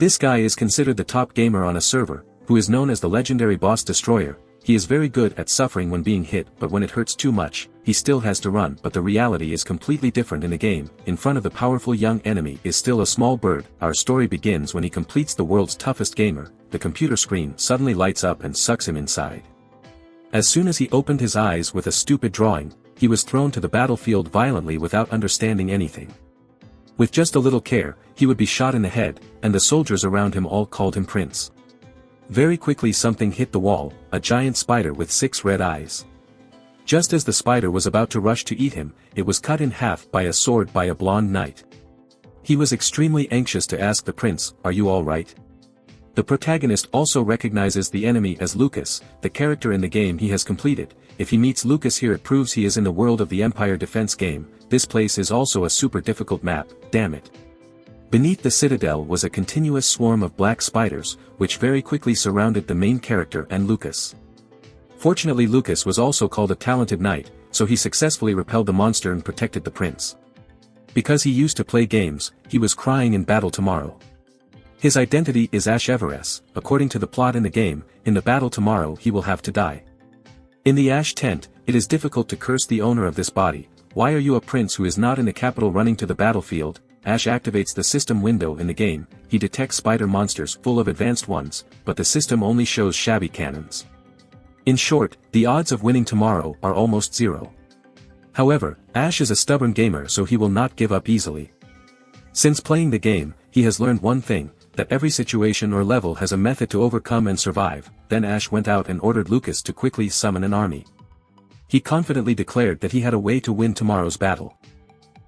This guy is considered the top gamer on a server, who is known as the legendary boss destroyer. He is very good at suffering when being hit, but when it hurts too much, he still has to run. But the reality is completely different in the game. In front of the powerful young enemy is still a small bird. Our story begins when he completes the world's toughest gamer. The computer screen suddenly lights up and sucks him inside. As soon as he opened his eyes with a stupid drawing, he was thrown to the battlefield violently without understanding anything. With just a little care, he would be shot in the head, and the soldiers around him all called him Prince. Very quickly something hit the wall, a giant spider with 6 red eyes. Just as the spider was about to rush to eat him, it was cut in half by a sword by a blonde knight. He was extremely anxious to ask the prince, "Are you alright?" The protagonist also recognizes the enemy as Lucas, the character in the game he has completed. If he meets Lucas here, it proves he is in the world of the Empire Defense game. This place is also a super difficult map, damn it. Beneath the citadel was a continuous swarm of black spiders, which very quickly surrounded the main character and Lucas. Fortunately, Lucas was also called a talented knight, so he successfully repelled the monster and protected the prince. Because he used to play games, he was crying in battle tomorrow. His identity is Ash Everest. According to the plot in the game, in the battle tomorrow he will have to die. In the Ash tent, it is difficult to curse the owner of this body. Why are you a prince who is not in the capital running to the battlefield? Ash activates the system window in the game. He detects spider monsters full of advanced ones, but the system only shows shabby cannons. In short, the odds of winning tomorrow are almost zero. However, Ash is a stubborn gamer, so he will not give up easily. Since playing the game, he has learned one thing, that every situation or level has a method to overcome and survive. Then Ash went out and ordered Lucas to quickly summon an army. He confidently declared that he had a way to win tomorrow's battle.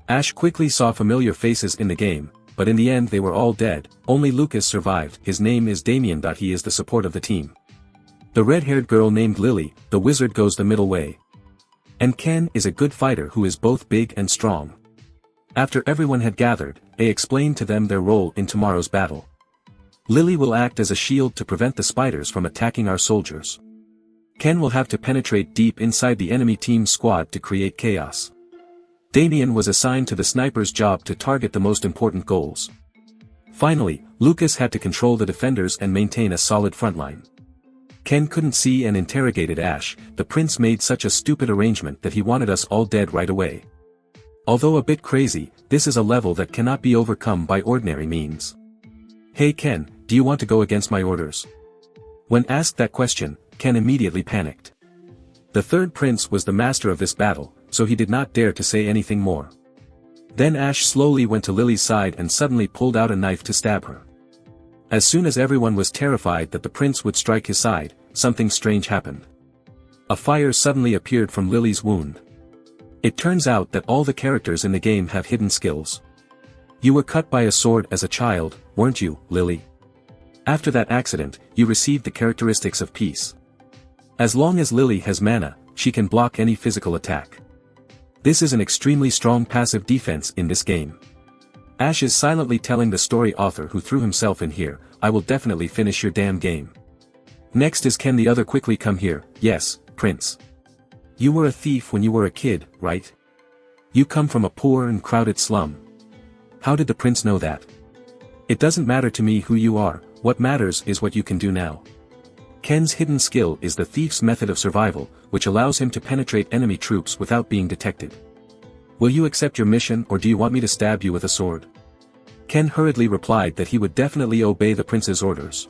Ash quickly saw familiar faces in the game, but in the end they were all dead. Only Lucas survived. His name is Damien. He is the support of the team. The red-haired girl named Lily, the wizard, goes the middle way. And Ken is a good fighter who is both big and strong. After everyone had gathered, they explained to them their role in tomorrow's battle. Lily will act as a shield to prevent the spiders from attacking our soldiers. Ken will have to penetrate deep inside the enemy team's squad to create chaos. Damien was assigned to the sniper's job to target the most important goals. Finally, Lucas had to control the defenders and maintain a solid frontline. Ken couldn't see and interrogated Ash. The prince made such a stupid arrangement that he wanted us all dead right away. Although a bit crazy, this is a level that cannot be overcome by ordinary means. "Hey Ken, do you want to go against my orders?" When asked that question, Ken immediately panicked. The third prince was the master of this battle, so he did not dare to say anything more. Then Ash slowly went to Lily's side and suddenly pulled out a knife to stab her. As soon as everyone was terrified that the prince would strike his side, something strange happened. A fire suddenly appeared from Lily's wound. It turns out that all the characters in the game have hidden skills. You were cut by a sword as a child, weren't you, Lily? After that accident, you received the characteristics of peace. As long as Lily has mana, she can block any physical attack. This is an extremely strong passive defense in this game. Ash is silently telling the story author who threw himself in here, "I will definitely finish your damn game." Next is Ken the other. "Quickly come here." "Yes, Prince. You were a thief when you were a kid, right? You come from a poor and crowded slum. How did the prince know that?" "It doesn't matter to me who you are, what matters is what you can do now." Ken's hidden skill is the thief's method of survival, which allows him to penetrate enemy troops without being detected. "Will you accept your mission, or do you want me to stab you with a sword?" Ken hurriedly replied that he would definitely obey the prince's orders.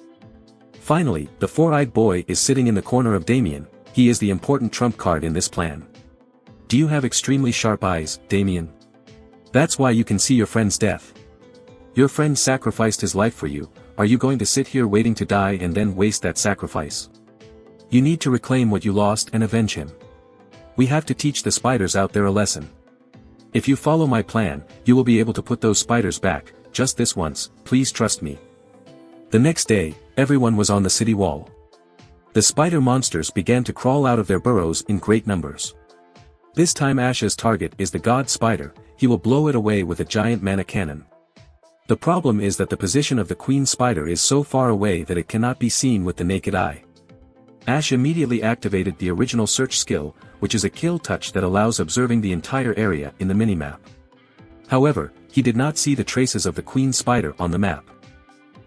Finally, the four-eyed boy is sitting in the corner of Damien. He is the important trump card in this plan. "Do you have extremely sharp eyes, Damien? That's why you can see your friend's death. Your friend sacrificed his life for you. Are you going to sit here waiting to die and then waste that sacrifice? You need to reclaim what you lost and avenge him. We have to teach the spiders out there a lesson. If you follow my plan, you will be able to put those spiders back, just this once, please trust me." The next day, everyone was on the city wall. The spider monsters began to crawl out of their burrows in great numbers. This time Ash's target is the god spider. He will blow it away with a giant mana cannon. The problem is that the position of the queen spider is so far away that it cannot be seen with the naked eye. Ash immediately activated the original search skill, which is a kill touch that allows observing the entire area in the minimap. However, he did not see the traces of the queen spider on the map.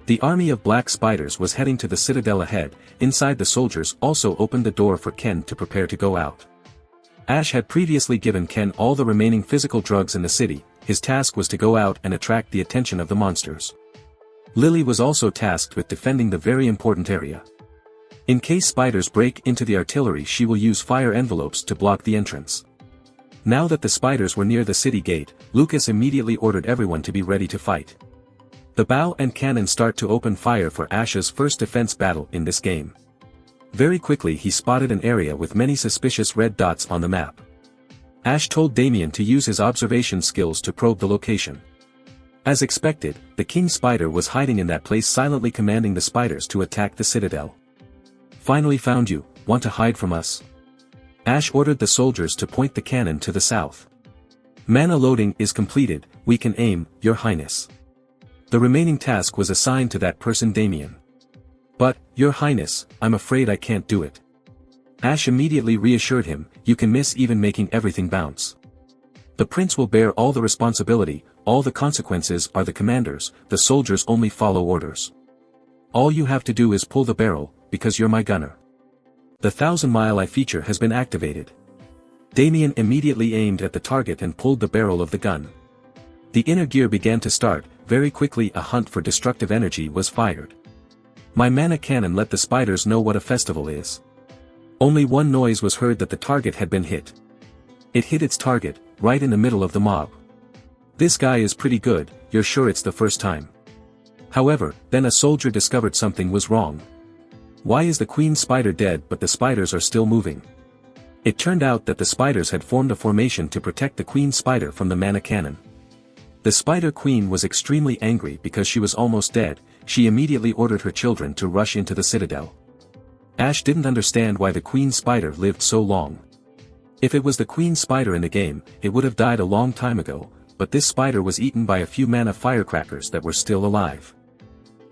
The army of black spiders was heading to the citadel ahead. Inside, the soldiers also opened the door for Ken to prepare to go out. Ash had previously given Ken all the remaining physical drugs in the city. His task was to go out and attract the attention of the monsters. Lily was also tasked with defending the very important area. In case spiders break into the artillery, she will use fire envelopes to block the entrance. Now that the spiders were near the city gate, Lucas immediately ordered everyone to be ready to fight. The bow and cannon start to open fire for Ash's first defense battle in this game. Very quickly he spotted an area with many suspicious red dots on the map. Ash told Damien to use his observation skills to probe the location. As expected, the king spider was hiding in that place, silently commanding the spiders to attack the citadel. "Finally found you, want to hide from us?" Ash ordered the soldiers to point the cannon to the south. "Mana loading is completed, we can aim, Your Highness." The remaining task was assigned to that person, Damien. "But, Your Highness, I'm afraid I can't do it." Ash immediately reassured him, "You can miss, even making everything bounce. The prince will bear all the responsibility, all the consequences are the commander's, the soldiers only follow orders. All you have to do is pull the barrel, because you're my gunner." The 1,000-mile eye feature has been activated. Damien immediately aimed at the target and pulled the barrel of the gun. The inner gear began to start. Very quickly a hunt for destructive energy was fired. My mana cannon let the spiders know what a festival is. Only one noise was heard, that the target had been hit. It hit its target, right in the middle of the mob. "This guy is pretty good, you're sure it's the first time?" However, then a soldier discovered something was wrong. Why is the queen spider dead but the spiders are still moving? It turned out that the spiders had formed a formation to protect the queen spider from the mana cannon. The spider queen was extremely angry because she was almost dead. She immediately ordered her children to rush into the citadel. Ash didn't understand why the queen spider lived so long. If it was the queen spider in the game, it would have died a long time ago, but this spider was eaten by a few mana firecrackers that were still alive.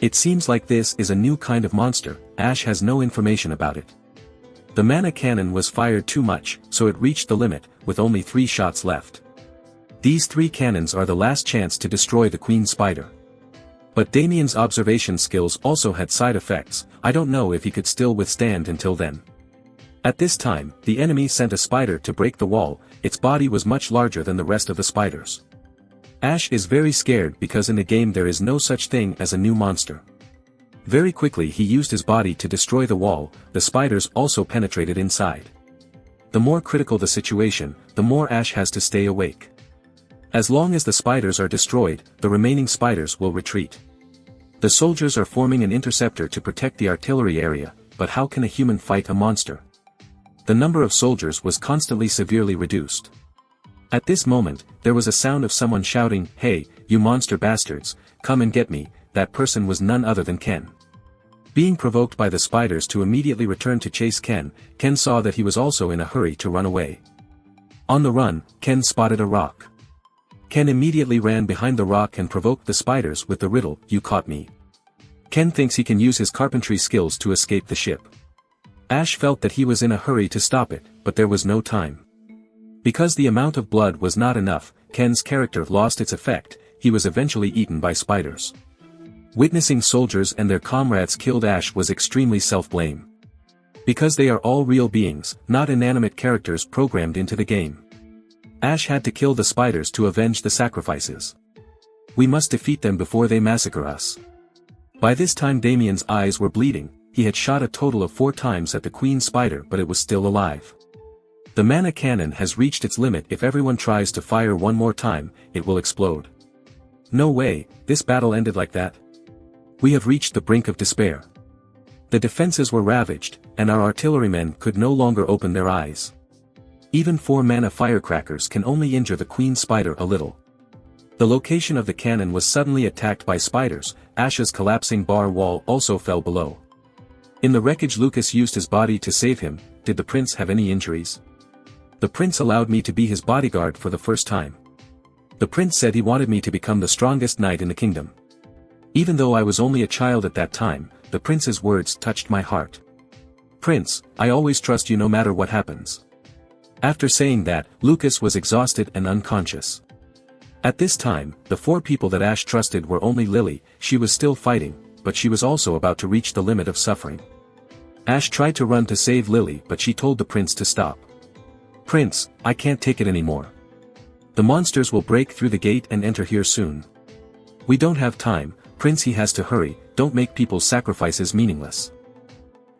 It seems like this is a new kind of monster. Ash has no information about it. The mana cannon was fired too much, so it reached the limit, with only 3 shots left. These 3 cannons are the last chance to destroy the queen spider. But Damien's observation skills also had side effects. I don't know if he could still withstand until then. At this time, the enemy sent a spider to break the wall. Its body was much larger than the rest of the spiders. Ash is very scared because in the game there is no such thing as a new monster. Very quickly he used his body to destroy the wall. The spiders also penetrated inside. The more critical the situation, the more Ash has to stay awake. As long as the spiders are destroyed, the remaining spiders will retreat. The soldiers are forming an interceptor to protect the artillery area, but how can a human fight a monster? The number of soldiers was constantly severely reduced. At this moment, there was a sound of someone shouting, "Hey, you monster bastards, come and get me." That person was none other than Ken. Being provoked by the spiders to immediately return to chase Ken, Ken saw that he was also in a hurry to run away. On the run, Ken spotted a rock. Ken immediately ran behind the rock and provoked the spiders with the riddle, "You caught me." Ken thinks he can use his carpentry skills to escape the ship. Ash felt that he was in a hurry to stop it, but there was no time. Because the amount of blood was not enough, Ken's character lost its effect. He was eventually eaten by spiders. Witnessing soldiers and their comrades killed, Ash was extremely self-blame. Because they are all real beings, not inanimate characters programmed into the game. Ash had to kill the spiders to avenge the sacrifices. "We must defeat them before they massacre us." By this time Damien's eyes were bleeding. He had shot a total of 4 times at the queen spider, but it was still alive. The mana cannon has reached its limit. If everyone tries to fire one more time, it will explode. No way, this battle ended like that. We have reached the brink of despair. The defenses were ravaged, and our artillerymen could no longer open their eyes. Even 4 mana firecrackers can only injure the queen spider a little. The location of the cannon was suddenly attacked by spiders. Ash's collapsing bar wall also fell below. In the wreckage, Lucas used his body to save him. Did the prince have any injuries? The prince allowed me to be his bodyguard for the first time. The prince said he wanted me to become the strongest knight in the kingdom. Even though I was only a child at that time, the prince's words touched my heart. "Prince, I always trust you no matter what happens." After saying that, Lucas was exhausted and unconscious. At this time, the 4 people that Ash trusted were only Lily. She was still fighting, but she was also about to reach the limit of suffering. Ash tried to run to save Lily, but she told the prince to stop. "Prince, I can't take it anymore. The monsters will break through the gate and enter here soon. We don't have time, Prince, he has to hurry, don't make people's sacrifices meaningless."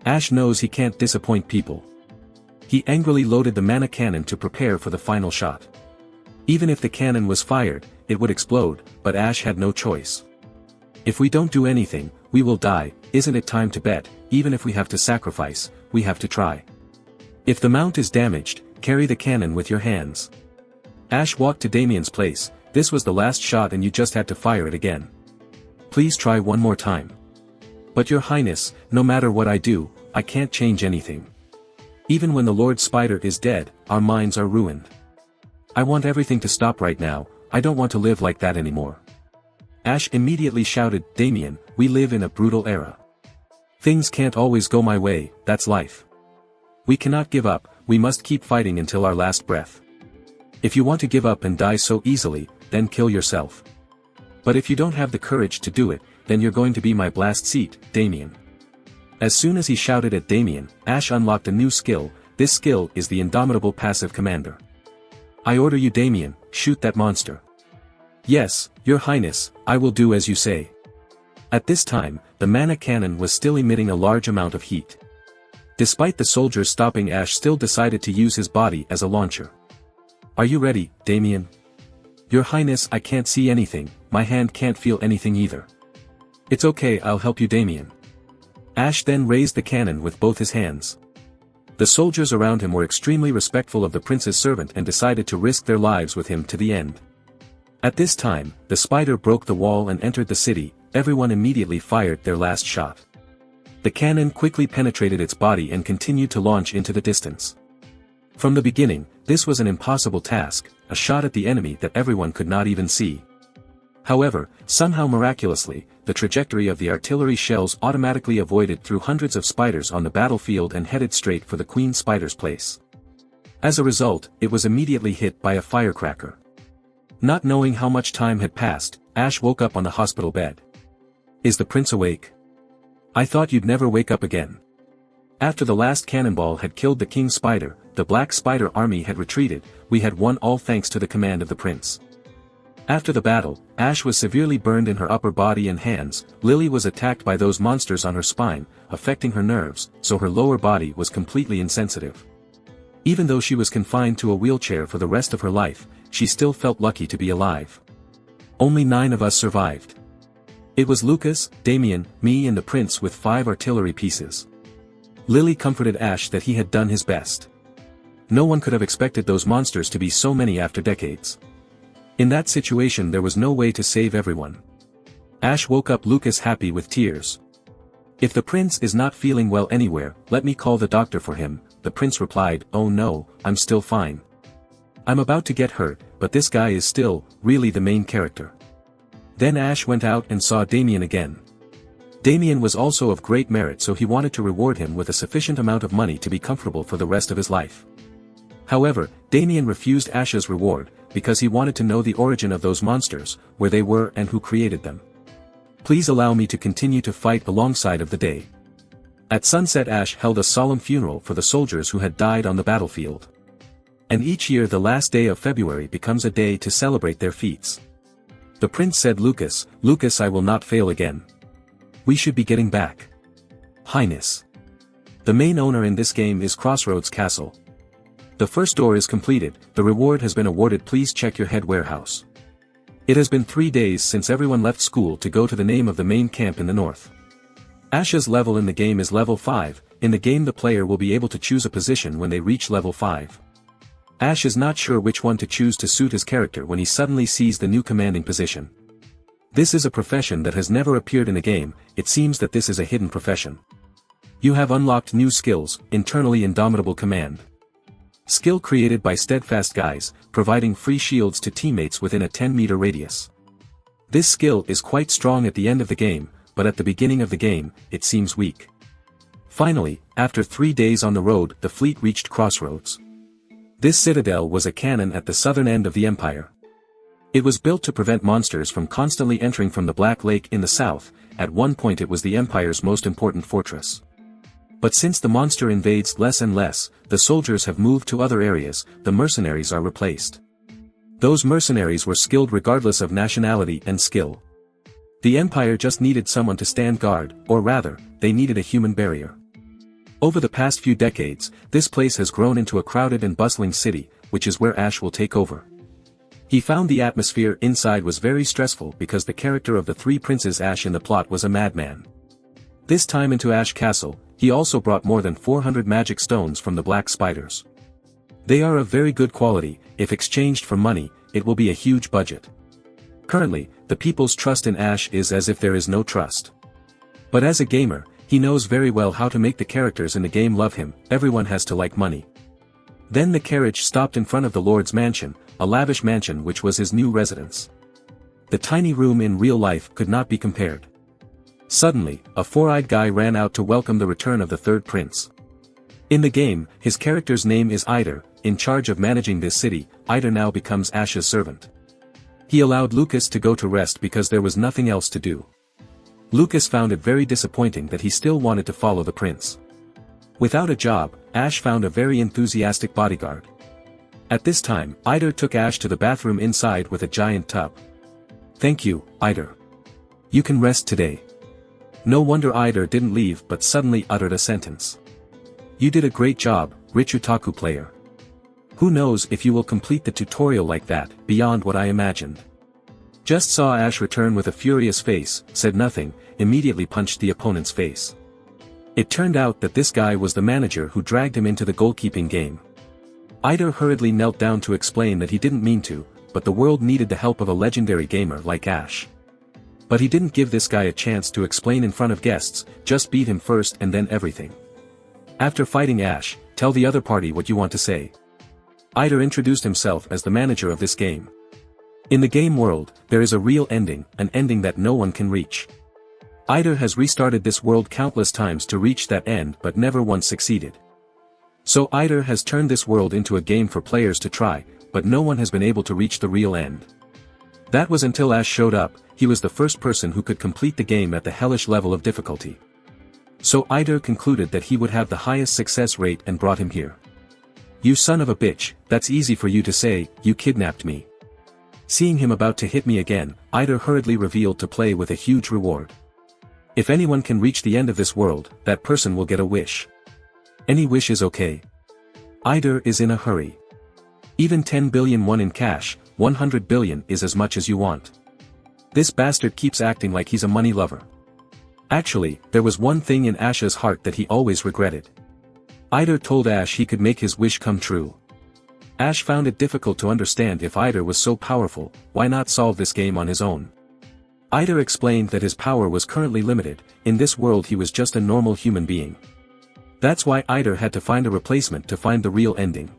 Ash knows he can't disappoint people. He angrily loaded the mana cannon to prepare for the final shot. Even if the cannon was fired, it would explode, but Ash had no choice. "If we don't do anything, we will die, isn't it time to bet? Even if we have to sacrifice, we have to try. If the mount is damaged, carry the cannon with your hands." Ash walked to Damien's place. "This was the last shot and you just had to fire it again. Please try one more time." "But your highness, no matter what I do, I can't change anything. Even when the Lord Spider is dead, our minds are ruined. I want everything to stop right now, I don't want to live like that anymore." Ash immediately shouted, "Damien, we live in a brutal era. Things can't always go my way, that's life. We cannot give up, we must keep fighting until our last breath. If you want to give up and die so easily, then kill yourself. But if you don't have the courage to do it, then you're going to be my blast seat, Damien." As soon as he shouted at Damien, Ash unlocked a new skill. This skill is the Indomitable Passive Commander. "I order you, Damien, shoot that monster." "Yes, your highness, I will do as you say." At this time, the mana cannon was still emitting a large amount of heat. Despite the soldiers stopping, Ash still decided to use his body as a launcher. "Are you ready, Damien?" "Your highness, I can't see anything, my hand can't feel anything either." "It's okay, I'll help you, Damien." Ash then raised the cannon with both his hands. The soldiers around him were extremely respectful of the prince's servant and decided to risk their lives with him to the end. At this time, the spider broke the wall and entered the city. Everyone immediately fired their last shot. The cannon quickly penetrated its body and continued to launch into the distance. From the beginning, this was an impossible task, a shot at the enemy that everyone could not even see. However, somehow miraculously, the trajectory of the artillery shells automatically avoided through hundreds of spiders on the battlefield and headed straight for the Queen Spider's place. As a result, it was immediately hit by a firecracker. Not knowing how much time had passed, Ash woke up on the hospital bed. "Is the prince awake? I thought you'd never wake up again." After the last cannonball had killed the King Spider, the Black Spider army had retreated. "We had won, all thanks to the command of the prince." After the battle, Ash was severely burned in her upper body and hands. Lily was attacked by those monsters on her spine, affecting her nerves, so her lower body was completely insensitive. Even though she was confined to a wheelchair for the rest of her life, she still felt lucky to be alive. Only 9 of us survived. It was Lucas, Damien, me and the prince with 5 artillery pieces. Lily comforted Ash that he had done his best. No one could have expected those monsters to be so many after decades. In that situation there was no way to save everyone. Ash woke up Lucas happy with tears. "If the prince is not feeling well anywhere, let me call the doctor for him," the prince replied. "Oh no, I'm still fine. I'm about to get hurt, but this guy is still, really the main character." Then Ash went out and saw Damien again. Damien was also of great merit, so he wanted to reward him with a sufficient amount of money to be comfortable for the rest of his life. However, Damien refused Ash's reward, because he wanted to know the origin of those monsters, where they were and who created them. "Please allow me to continue to fight alongside of the day." At sunset, Ash held a solemn funeral for the soldiers who had died on the battlefield. And each year the last day of February becomes a day to celebrate their feats. The prince said, Lucas, I will not fail again. We should be getting back. Highness. The main owner in this game is Crossroads Castle. The first door is completed, the reward has been awarded, please check your head warehouse. It has been 3 days since everyone left school to go to the name of the main camp in the north. Ash's level in the game is level 5, in the game the player will be able to choose a position when they reach level 5. Ash is not sure which one to choose to suit his character when he suddenly sees the new commanding position. This is a profession that has never appeared in the game, it seems that this is a hidden profession. You have unlocked new skills, internally indomitable command. Skill created by Steadfast Guys, providing free shields to teammates within a 10-meter radius. This skill is quite strong at the end of the game, but at the beginning of the game, it seems weak. Finally, after 3 days on the road, the fleet reached Crossroads. This citadel was a cannon at the southern end of the empire. It was built to prevent monsters from constantly entering from the Black Lake in the south. At one point it was the Empire's most important fortress. But since the monster invades less and less, the soldiers have moved to other areas, the mercenaries are replaced. Those mercenaries were skilled regardless of nationality and skill. The Empire just needed someone to stand guard, or rather, they needed a human barrier. Over the past few decades, this place has grown into a crowded and bustling city, which is where Ash will take over. He found the atmosphere inside was very stressful because the character of the three princes Ash in the plot was a madman. This time into Ash Castle, he also brought more than 400 magic stones from the black spiders. They are of very good quality. If exchanged for money, it will be a huge budget. Currently, the people's trust in Ash is as if there is no trust. But as a gamer, he knows very well how to make the characters in the game love him. Everyone has to like money. Then the carriage stopped in front of the Lord's mansion, a lavish mansion which was his new residence. The tiny room in real life could not be compared. Suddenly, a four-eyed guy ran out to welcome the return of the third prince. In the game, his character's name is Eider. In charge of managing this city, Eider now becomes Ash's servant. He allowed Lucas to go to rest because there was nothing else to do. Lucas found it very disappointing that he still wanted to follow the prince. Without a job, Ash found a very enthusiastic bodyguard. At this time, Eider took Ash to the bathroom inside with a giant tub. "Thank you, Eider. You can rest today." No wonder Eider didn't leave but suddenly uttered a sentence. "You did a great job, rich otaku player. Who knows if you will complete the tutorial like that, beyond what I imagined." Just saw Ash return with a furious face, said nothing, immediately punched the opponent's face. It turned out that this guy was the manager who dragged him into the goalkeeping game. Eider hurriedly knelt down to explain that he didn't mean to, but the world needed the help of a legendary gamer like Ash. But he didn't give this guy a chance to explain in front of guests, just beat him first and then everything. After fighting Ash, tell the other party what you want to say. Eider introduced himself as the manager of this game. In the game world, there is a real ending, an ending that no one can reach. Eider has restarted this world countless times to reach that end but never once succeeded. So Eider has turned this world into a game for players to try, but no one has been able to reach the real end. That was until Ash showed up. He was the first person who could complete the game at the hellish level of difficulty. So Eider concluded that he would have the highest success rate and brought him here. "You son of a bitch, that's easy for you to say, you kidnapped me." Seeing him about to hit me again, Eider hurriedly revealed to play with a huge reward. If anyone can reach the end of this world, that person will get a wish. Any wish is okay. Eider is in a hurry. Even 10 billion won in cash, 100 billion is as much as you want. This bastard keeps acting like he's a money lover. Actually, there was one thing in Ash's heart that he always regretted. Eider told Ash he could make his wish come true. Ash found it difficult to understand if Eider was so powerful, why not solve this game on his own? Eider explained that his power was currently limited, in this world he was just a normal human being. That's why Eider had to find a replacement to find the real ending.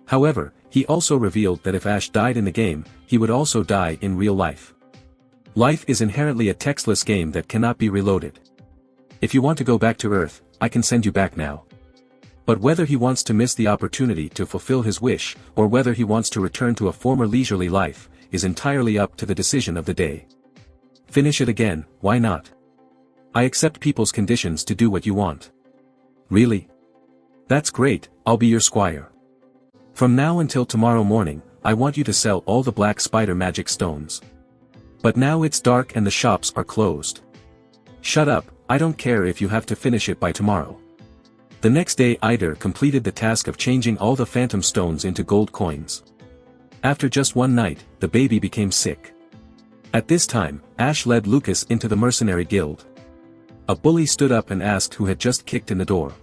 However, he also revealed that if Ash died in the game, he would also die in real life. Life is inherently a textless game that cannot be reloaded. If you want to go back to Earth, I can send you back now. But whether he wants to miss the opportunity to fulfill his wish, or whether he wants to return to a former leisurely life, is entirely up to the decision of the day. Finish it again, why not? I accept people's conditions to do what you want. Really? That's great, I'll be your squire. From now until tomorrow morning, I want you to sell all the black spider magic stones. But now it's dark and the shops are closed. Shut up, I don't care if you have to finish it by tomorrow. The next day Eider completed the task of changing all the phantom stones into gold coins. After just one night, the baby became sick. At this time, Ash led Lucas into the mercenary guild. A bully stood up and asked who had just kicked in the door.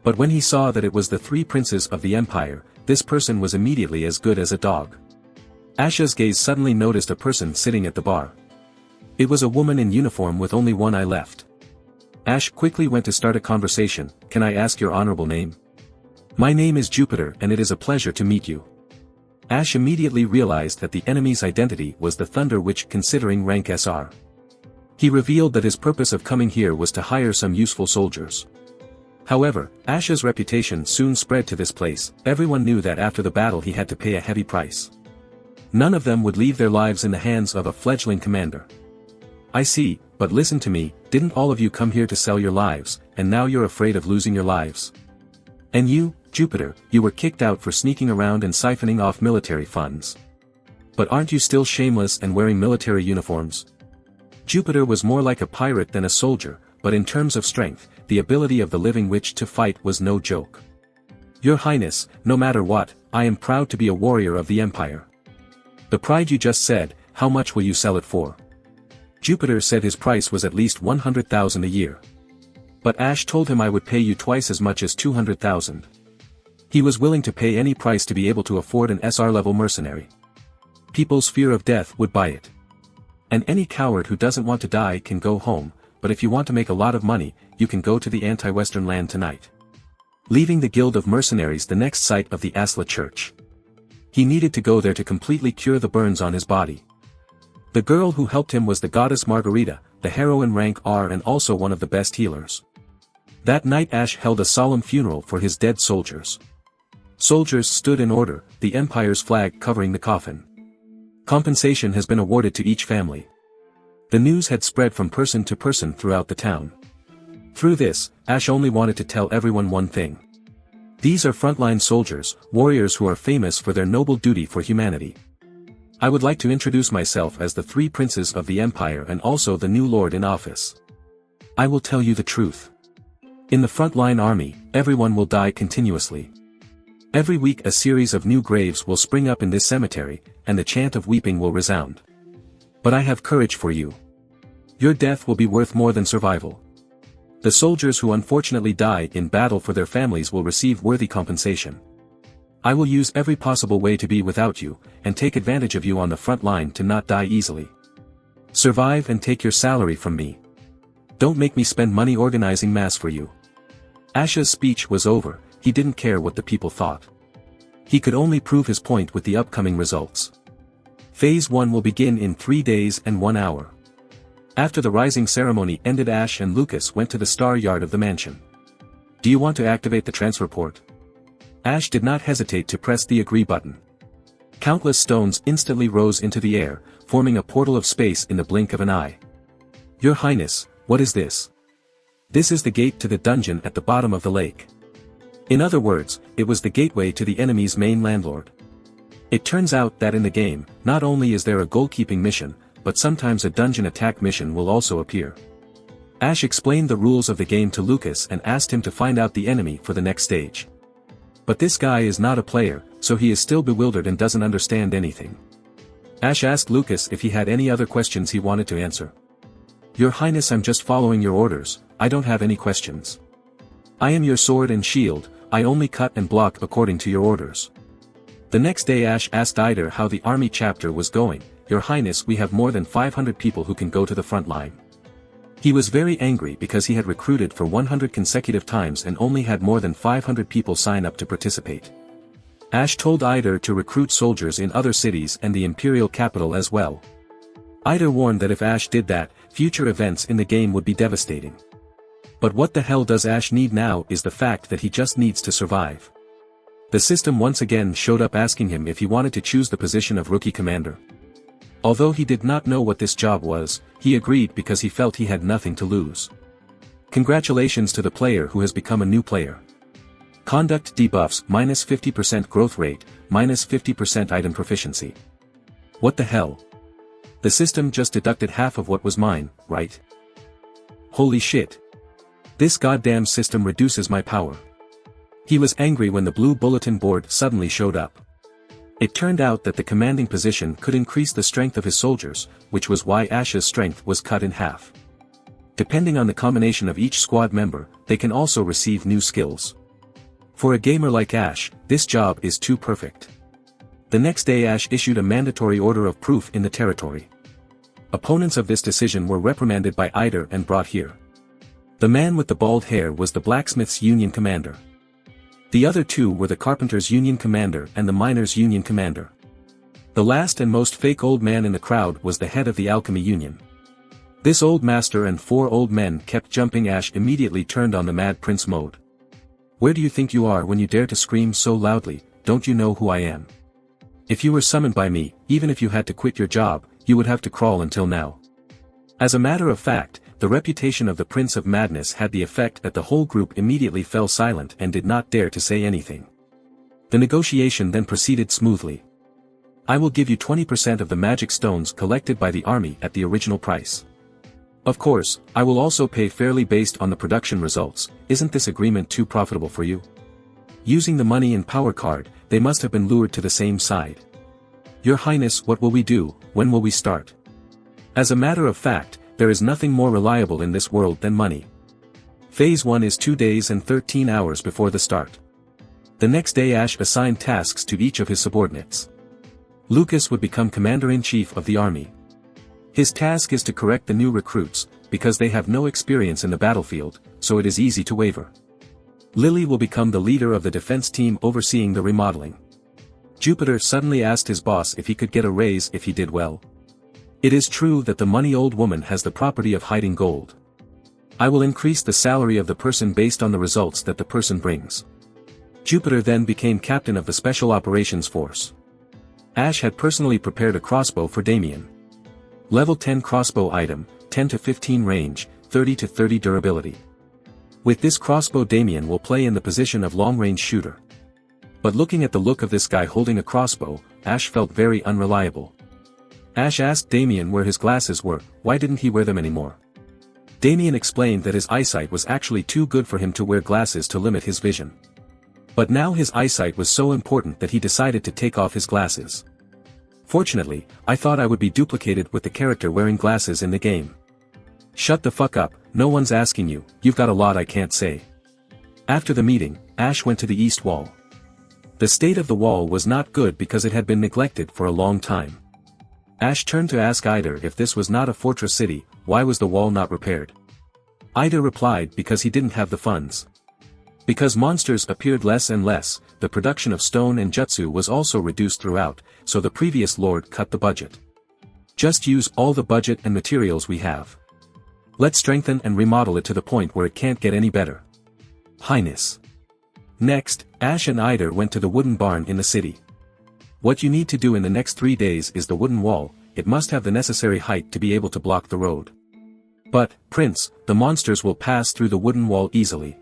But when he saw that it was the three princes of the Empire, this person was immediately as good as a dog. Ash's gaze suddenly noticed a person sitting at the bar. It was a woman in uniform with only one eye left. Ash quickly went to start a conversation. "Can I ask your honorable name?" "My name is Jupiter and it is a pleasure to meet you." Ash immediately realized that the enemy's identity was the Thunder Witch considering rank SR. He revealed that his purpose of coming here was to hire some useful soldiers. However, Ash's reputation soon spread to this place. Everyone knew that after the battle he had to pay a heavy price. None of them would leave their lives in the hands of a fledgling commander. I see, but listen to me, didn't all of you come here to sell your lives, and now you're afraid of losing your lives? And you, Jupiter, you were kicked out for sneaking around and siphoning off military funds. But aren't you still shameless and wearing military uniforms? Jupiter was more like a pirate than a soldier, but in terms of strength, the ability of the living witch to fight was no joke. Your Highness, no matter what, I am proud to be a warrior of the Empire. The pride you just said, how much will you sell it for? Jupiter said his price was at least 100,000 a year. But Ash told him I would pay you twice as much as 200,000. He was willing to pay any price to be able to afford an SR-level mercenary. People's fear of death would buy it. And any coward who doesn't want to die can go home, but if you want to make a lot of money, you can go to the anti-Western land tonight. Leaving the Guild of Mercenaries the next site of the Asla Church. He needed to go there to completely cure the burns on his body. The girl who helped him was the goddess Margarita, the heroine rank R and also one of the best healers. That night Ash held a solemn funeral for his dead soldiers. Soldiers stood in order, the Empire's flag covering the coffin. Compensation has been awarded to each family. The news had spread from person to person throughout the town. Through this, Ash only wanted to tell everyone one thing. These are frontline soldiers, warriors who are famous for their noble duty for humanity. I would like to introduce myself as the three princes of the Empire and also the new lord in office. I will tell you the truth. In the frontline army, everyone will die continuously. Every week a series of new graves will spring up in this cemetery, and the chant of weeping will resound. But I have courage for you. Your death will be worth more than survival. The soldiers who unfortunately die in battle for their families will receive worthy compensation. I will use every possible way to be without you, and take advantage of you on the front line to not die easily. Survive and take your salary from me. Don't make me spend money organizing mass for you. Ash's speech was over, he didn't care what the people thought. He could only prove his point with the upcoming results. Phase 1 will begin in 3 days and 1 hour. After the rising ceremony ended, Ash and Lucas went to the star yard of the mansion. Do you want to activate the transfer port? Ash did not hesitate to press the agree button. Countless stones instantly rose into the air, forming a portal of space in the blink of an eye. Your Highness, what is this? This is the gate to the dungeon at the bottom of the lake. In other words, it was the gateway to the enemy's main landlord. It turns out that in the game, not only is there a goalkeeping mission, but sometimes a dungeon attack mission will also appear. Ash explained the rules of the game to Lucas and asked him to find out the enemy for the next stage. But this guy is not a player, so he is still bewildered and doesn't understand anything. Ash asked Lucas if he had any other questions he wanted to answer. Your Highness, I'm just following your orders, I don't have any questions. I am your sword and shield, I only cut and block according to your orders. The next day Ash asked Ider how the army chapter was going. Your Highness, we have more than 500 people who can go to the front line. He was very angry because he had recruited for 100 consecutive times and only had more than 500 people sign up to participate. Ash told Ider to recruit soldiers in other cities and the imperial capital as well. Ider warned that if Ash did that, future events in the game would be devastating. But what the hell does Ash need now is the fact that he just needs to survive. The system once again showed up asking him if he wanted to choose the position of rookie commander. Although he did not know what this job was, he agreed because he felt he had nothing to lose. Congratulations to the player who has become a new player. Conduct debuffs, minus 50% growth rate, minus 50% item proficiency. What the hell? The system just deducted half of what was mine, right? Holy shit. This goddamn system reduces my power. He was angry when the blue bulletin board suddenly showed up. It turned out that the commanding position could increase the strength of his soldiers, which was why Ash's strength was cut in half. Depending on the combination of each squad member, they can also receive new skills. For a gamer like Ash, this job is too perfect. The next day Ash issued a mandatory order of proof in the territory. Opponents of this decision were reprimanded by Ider and brought here. The man with the bald hair was the Blacksmiths' Union commander. The other two were the Carpenters' Union commander and the Miners' Union commander. The last and most fake old man in the crowd was the head of the Alchemy Union. This old master and 4 old men kept jumping. Ash immediately turned on the Mad Prince mode. Where do you think you are when you dare to scream so loudly? Don't you know who I am? If you were summoned by me, even if you had to quit your job, you would have to crawl until now. As a matter of fact, the reputation of the Prince of Madness had the effect that the whole group immediately fell silent and did not dare to say anything. The negotiation then proceeded smoothly. I will give you 20% of the magic stones collected by the army at the original price. Of course, I will also pay fairly based on the production results. Isn't this agreement too profitable for you? Using the money and power card, they must have been lured to the same side. Your Highness, what will we do? When will we start? As a matter of fact, there is nothing more reliable in this world than money. Phase 1 is 2 days and 13 hours before the start. The next day Ash assigned tasks to each of his subordinates. Lucas would become Commander-in-Chief of the army. His task is to correct the new recruits, because they have no experience in the battlefield, so it is easy to waver. Lily will become the leader of the defense team overseeing the remodeling. Jupiter suddenly asked his boss if he could get a raise if he did well. It is true that the money old woman has the property of hiding gold. I will increase the salary of the person based on the results that the person brings. Jupiter then became captain of the Special Operations Force. Ash had personally prepared a crossbow for Damien. Level 10 crossbow item, 10 to 15 range, 30 to 30 durability. With this crossbow Damien will play in the position of long-range shooter. But looking at the look of this guy holding a crossbow, Ash felt very unreliable. Ash asked Damien where his glasses were, why didn't he wear them anymore? Damien explained that his eyesight was actually too good for him to wear glasses to limit his vision. But now his eyesight was so important that he decided to take off his glasses. Fortunately, I thought I would be duplicated with the character wearing glasses in the game. Shut the fuck up, no one's asking you, you've got a lot I can't say. After the meeting, Ash went to the east wall. The state of the wall was not good because it had been neglected for a long time. Ash turned to ask Ida if this was not a fortress city, why was the wall not repaired? Ida replied because he didn't have the funds. Because monsters appeared less and less, the production of stone and jutsu was also reduced throughout, so the previous lord cut the budget. Just use all the budget and materials we have. Let's strengthen and remodel it to the point where it can't get any better. Highness. Next, Ash and Ida went to the wooden barn in the city. What you need to do in the next 3 days is the wooden wall, it must have the necessary height to be able to block the road. But, Prince, the monsters will pass through the wooden wall easily.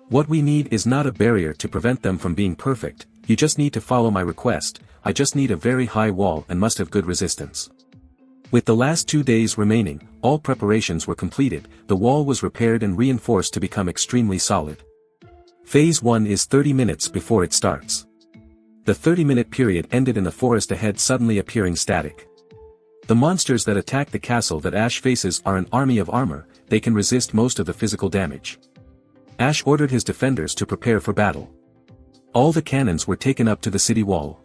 What we need is not a barrier to prevent them from being perfect, you just need to follow my request, I just need a very high wall and must have good resistance. With the last 2 days remaining, all preparations were completed, the wall was repaired and reinforced to become extremely solid. Phase 1 is 30 minutes before it starts. The 30-minute period ended in the forest ahead suddenly appearing static. The monsters that attack the castle that Ash faces are an army of armor, they can resist most of the physical damage. Ash ordered his defenders to prepare for battle. All the cannons were taken up to the city wall.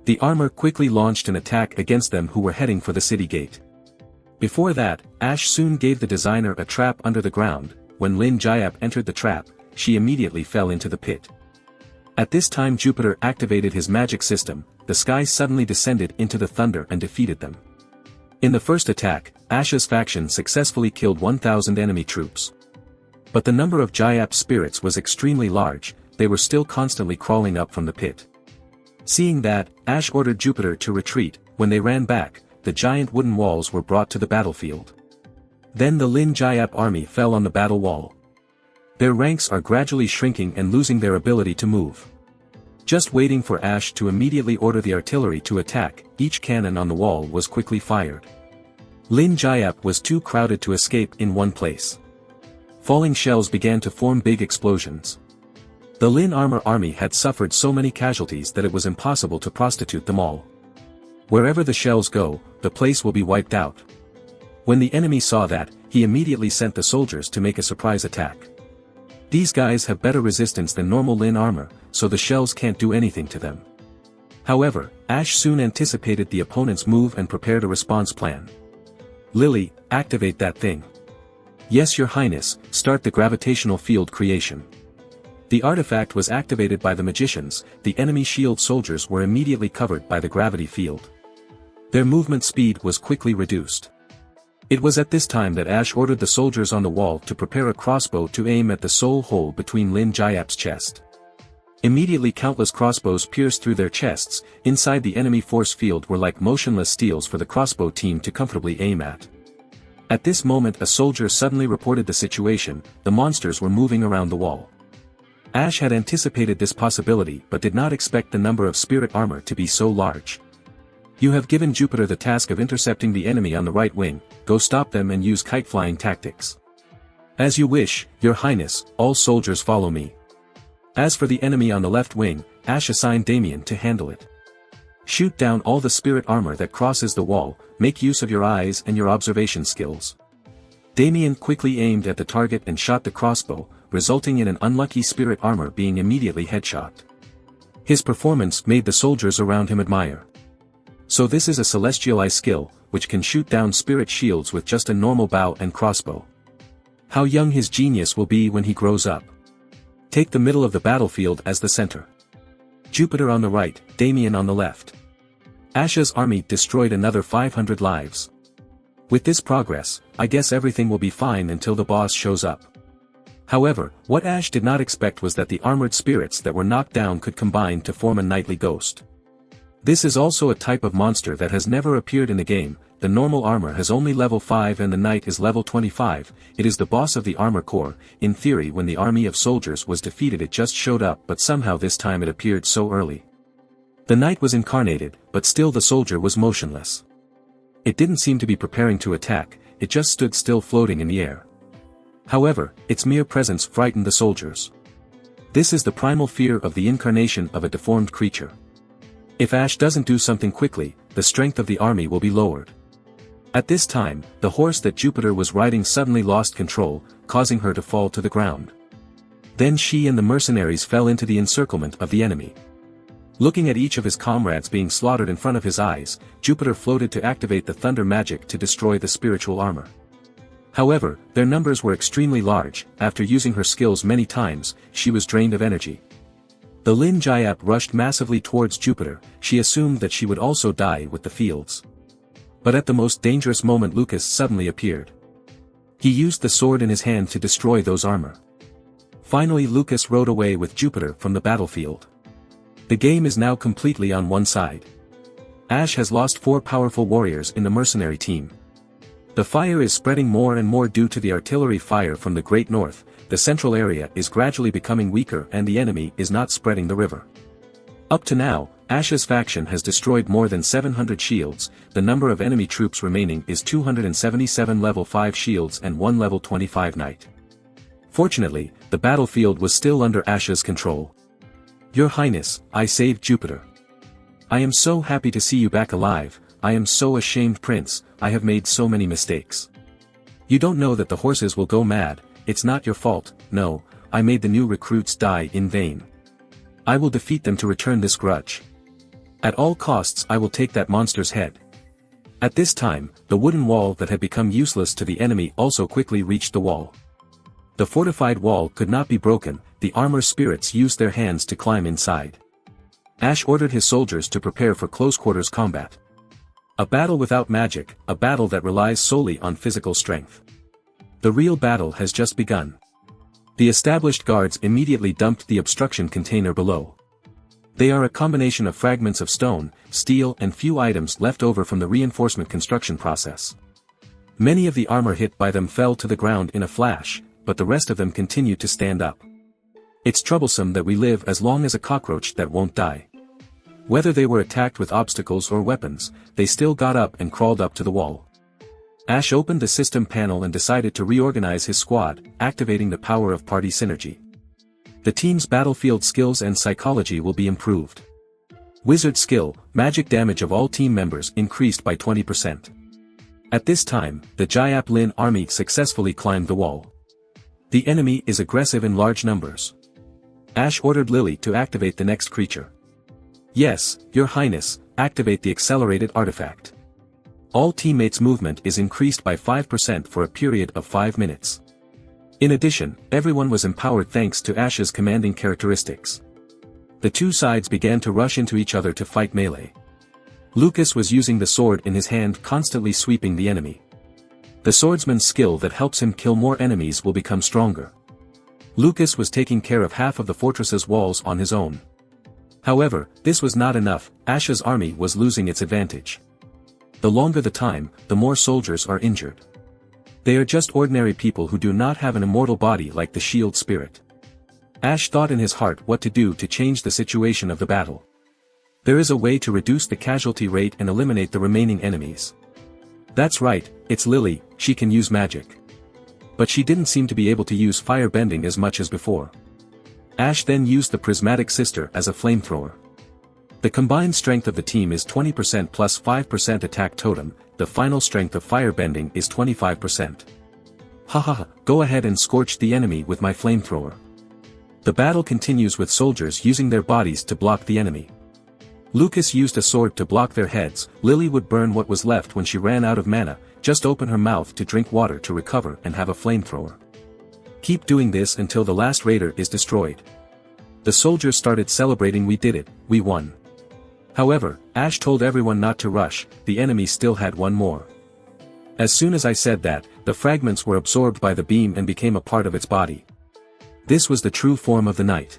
The armor quickly launched an attack against them who were heading for the city gate. Before that, Ash soon gave the designer a trap under the ground, when Lin Jayap entered the trap, she immediately fell into the pit. At this time Jupiter activated his magic system, the sky suddenly descended into the thunder and defeated them. In the first attack, Ash's faction successfully killed 1,000 enemy troops. But the number of Jayap's spirits was extremely large, they were still constantly crawling up from the pit. Seeing that, Ash ordered Jupiter to retreat, when they ran back, the giant wooden walls were brought to the battlefield. Then the Lin Jayap army fell on the battle wall. Their ranks are gradually shrinking and losing their ability to move. Just waiting for Ash to immediately order the artillery to attack, each cannon on the wall was quickly fired. Lin Jayap was too crowded to escape in one place. Falling shells began to form big explosions. The Lin Armor army had suffered so many casualties that it was impossible to prostitute them all. Wherever the shells go, the place will be wiped out. When the enemy saw that, he immediately sent the soldiers to make a surprise attack. These guys have better resistance than normal Lin armor, so the shells can't do anything to them. However, Ash soon anticipated the opponent's move and prepared a response plan. Lily, activate that thing. Yes, Your Highness, start the gravitational field creation. The artifact was activated by the magicians, the enemy shield soldiers were immediately covered by the gravity field. Their movement speed was quickly reduced. It was at this time that Ash ordered the soldiers on the wall to prepare a crossbow to aim at the soul hole between Lin Jayap's chest. Immediately countless crossbows pierced through their chests. Inside the enemy force field were like motionless steels for the crossbow team to comfortably aim at. At this moment a soldier suddenly reported the situation. The monsters were moving around the wall. Ash had anticipated this possibility but did not expect the number of spirit armor to be so large. You have given Jupiter the task of intercepting the enemy on the right wing. Go stop them and use kite-flying tactics. As you wish, Your Highness. All soldiers follow me. As for the enemy on the left wing, Ash assigned Damien to handle it. Shoot down all the spirit armor that crosses the wall. Make use of your eyes and your observation skills. Damien quickly aimed at the target and shot the crossbow, resulting in an unlucky spirit armor being immediately headshot. His performance made the soldiers around him admire. So this is a celestial eye skill, which can shoot down spirit shields with just a normal bow and crossbow. How young his genius will be when he grows up. Take the middle of the battlefield as the center. Jupiter on the right, Damien on the left. Ash's army destroyed another 500 lives. With this progress, I guess everything will be fine until the boss shows up. However, what Ash did not expect was that the armored spirits that were knocked down could combine to form a nightly ghost. This is also a type of monster that has never appeared in the game. The normal armor has only level 5 and the knight is level 25, it is the boss of the armor core. In theory when the army of soldiers was defeated it just showed up but somehow this time it appeared so early. The knight was incarnated, but still the soldier was motionless. It didn't seem to be preparing to attack, it just stood still floating in the air. However, its mere presence frightened the soldiers. This is the primal fear of the incarnation of a deformed creature. If Ash doesn't do something quickly, the strength of the army will be lowered. At this time, the horse that Jupiter was riding suddenly lost control, causing her to fall to the ground. Then she and the mercenaries fell into the encirclement of the enemy. Looking at each of his comrades being slaughtered in front of his eyes, Jupiter floated to activate the thunder magic to destroy the spiritual armor. However, their numbers were extremely large. After using her skills many times, she was drained of energy. The Lin Jayap rushed massively towards Jupiter. She assumed that she would also die with the fields. But at the most dangerous moment Lucas suddenly appeared. He used the sword in his hand to destroy those armor. Finally Lucas rode away with Jupiter from the battlefield. The game is now completely on one side. Ash has lost 4 powerful warriors in the mercenary team. The fire is spreading more and more due to the artillery fire from the Great North. The central area is gradually becoming weaker and the enemy is not spreading the river. Up to now, Ash's faction has destroyed more than 700 shields. The number of enemy troops remaining is 277 level 5 shields and 1 level 25 knight. Fortunately, the battlefield was still under Ash's control. Your Highness, I saved Jupiter. I am so happy to see you back alive. I am so ashamed, Prince, I have made so many mistakes. You don't know that the horses will go mad. It's not your fault. No, I made the new recruits die in vain. I will defeat them to return this grudge. At all costs I will take that monster's head. At this time, the wooden wall that had become useless to the enemy also quickly reached the wall. The fortified wall could not be broken. The armor spirits used their hands to climb inside. Ash ordered his soldiers to prepare for close-quarters combat. A battle without magic, a battle that relies solely on physical strength. The real battle has just begun. The established guards immediately dumped the obstruction container below. They are a combination of fragments of stone, steel and few items left over from the reinforcement construction process. Many of the armor hit by them fell to the ground in a flash, but the rest of them continued to stand up. It's troublesome that we live as long as a cockroach that won't die. Whether they were attacked with obstacles or weapons, they still got up and crawled up to the wall. Ash opened the system panel and decided to reorganize his squad, activating the power of party synergy. The team's battlefield skills and psychology will be improved. Wizard skill, magic damage of all team members increased by 20%. At this time, the Jayap Lin army successfully climbed the wall. The enemy is aggressive in large numbers. Ash ordered Lily to activate the next creature. Yes, Your Highness, activate the accelerated artifact. All teammates' movement is increased by 5% for a period of 5 minutes. In addition, everyone was empowered thanks to Ash's commanding characteristics. The two sides began to rush into each other to fight melee. Lucas was using the sword in his hand, constantly sweeping the enemy. The swordsman's skill that helps him kill more enemies will become stronger. Lucas was taking care of half of the fortress's walls on his own. However, this was not enough. Ash's army was losing its advantage. The longer the time, the more soldiers are injured. They are just ordinary people who do not have an immortal body like the shield spirit. Ash thought in his heart what to do to change the situation of the battle. There is a way to reduce the casualty rate and eliminate the remaining enemies. That's right, it's Lily, she can use magic. But she didn't seem to be able to use fire bending as much as before. Ash then used the prismatic sister as a flamethrower. The combined strength of the team is 20% plus 5% attack totem, the final strength of firebending is 25%. Hahaha, go ahead and scorch the enemy with my flamethrower. The battle continues with soldiers using their bodies to block the enemy. Lucas used a sword to block their heads. Lily would burn what was left when she ran out of mana, just open her mouth to drink water to recover and have a flamethrower. Keep doing this until the last raider is destroyed. The soldiers started celebrating. We did it, we won. However, Ash told everyone not to rush, the enemy still had one more. As soon as I said that, the fragments were absorbed by the beam and became a part of its body. This was the true form of the knight.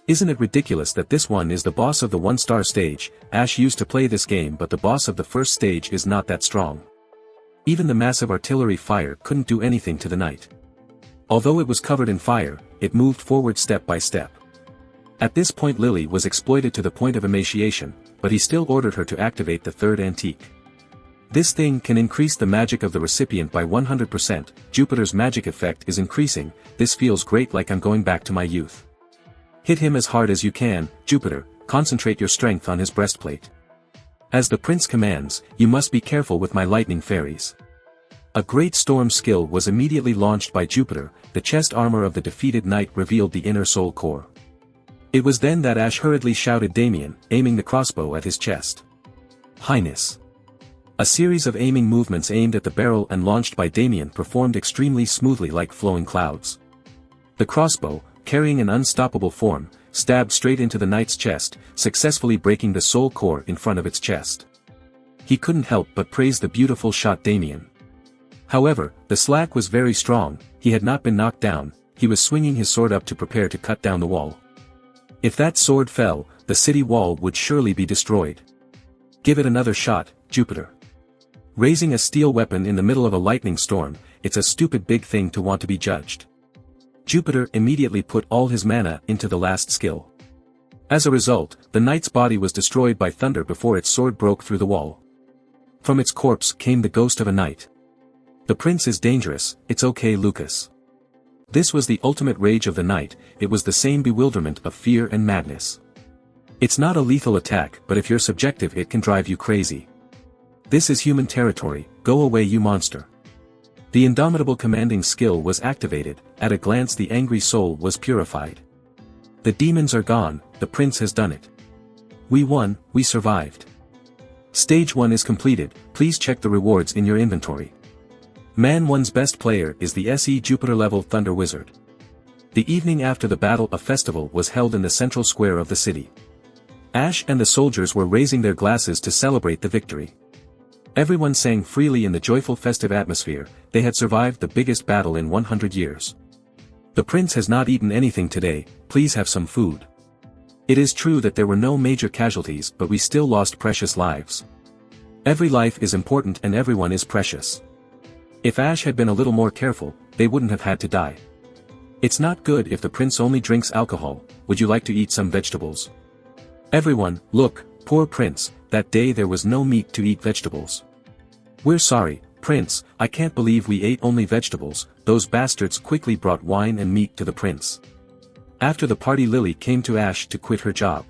Isn't it ridiculous that this one is the boss of the 1-star stage? Ash used to play this game, but the boss of the first stage is not that strong. Even the massive artillery fire couldn't do anything to the knight. Although it was covered in fire, it moved forward step by step. At this point Lily was exploited to the point of emaciation, but he still ordered her to activate the third antique. This thing can increase the magic of the recipient by 100%, Jupiter's magic effect is increasing, this feels great, like I'm going back to my youth. Hit him as hard as you can, Jupiter, concentrate your strength on his breastplate. As the prince commands, you must be careful with my lightning fairies. A great storm skill was immediately launched by Jupiter, the chest armor of the defeated knight revealed the inner soul core. It was then that Ash hurriedly shouted Damien, aiming the crossbow at his chest. Highness. A series of aiming movements aimed at the barrel and launched by Damien performed extremely smoothly like flowing clouds. The crossbow, carrying an unstoppable form, stabbed straight into the knight's chest, successfully breaking the soul core in front of its chest. He couldn't help but praise the beautiful shot Damien. However, the slack was very strong, he had not been knocked down, he was swinging his sword up to prepare to cut down the wall. If that sword fell, the city wall would surely be destroyed. Give it another shot, Jupiter. Raising a steel weapon in the middle of a lightning storm, it's a stupid big thing to want to be judged. Jupiter immediately put all his mana into the last skill. As a result, the knight's body was destroyed by thunder before its sword broke through the wall. From its corpse came the ghost of a knight. The prince is dangerous, it's okay Lucas. This was the ultimate rage of the knight, it was the same bewilderment of fear and madness. It's not a lethal attack, but if you're subjective it can drive you crazy. This is human territory, go away you monster. The indomitable commanding skill was activated, at a glance the angry soul was purified. The demons are gone, the prince has done it. We won, we survived. Stage 1 is completed, please check the rewards in your inventory. Man 1's best player is the SE Jupiter level Thunder Wizard. The evening after the battle a festival was held in the central square of the city. Ash and the soldiers were raising their glasses to celebrate the victory. Everyone sang freely in the joyful festive atmosphere, they had survived the biggest battle in 100 years. The prince has not eaten anything today, please have some food. It is true that there were no major casualties but we still lost precious lives. Every life is important and everyone is precious. If Ash had been a little more careful, they wouldn't have had to die. It's not good if the prince only drinks alcohol, would you like to eat some vegetables? Everyone, look, poor prince, that day there was no meat to eat vegetables. We're sorry, prince, I can't believe we ate only vegetables, those bastards quickly brought wine and meat to the prince. After the party Lily came to Ash to quit her job.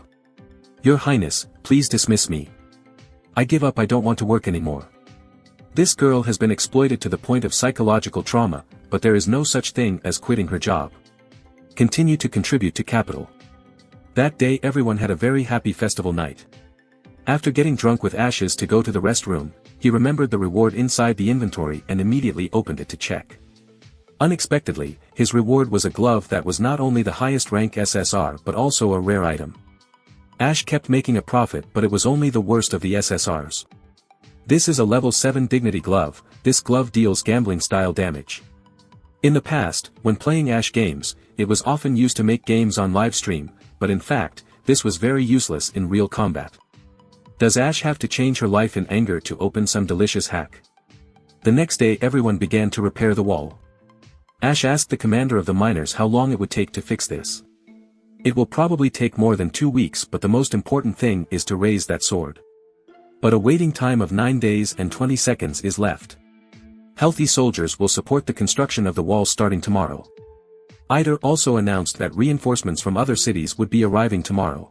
Your Highness, please dismiss me. I give up, I don't want to work anymore. This girl has been exploited to the point of psychological trauma, but there is no such thing as quitting her job. Continue to contribute to capital. That day everyone had a very happy festival night. After getting drunk with Ashes to go to the restroom, he remembered the reward inside the inventory and immediately opened it to check. Unexpectedly, his reward was a glove that was not only the highest rank SSR but also a rare item. Ash kept making a profit but it was only the worst of the SSRs. This is a level 7 dignity glove, this glove deals gambling style damage. In the past, when playing Ash games, it was often used to make games on live stream, but in fact, this was very useless in real combat. Does Ash have to change her life in anger to open some delicious hack? The next day everyone began to repair the wall. Ash asked the commander of the miners how long it would take to fix this. It will probably take more than 2 weeks, but the most important thing is to raise that sword. But a waiting time of 9 days and 20 seconds is left. Healthy soldiers will support the construction of the wall starting tomorrow. Eider also announced that reinforcements from other cities would be arriving tomorrow.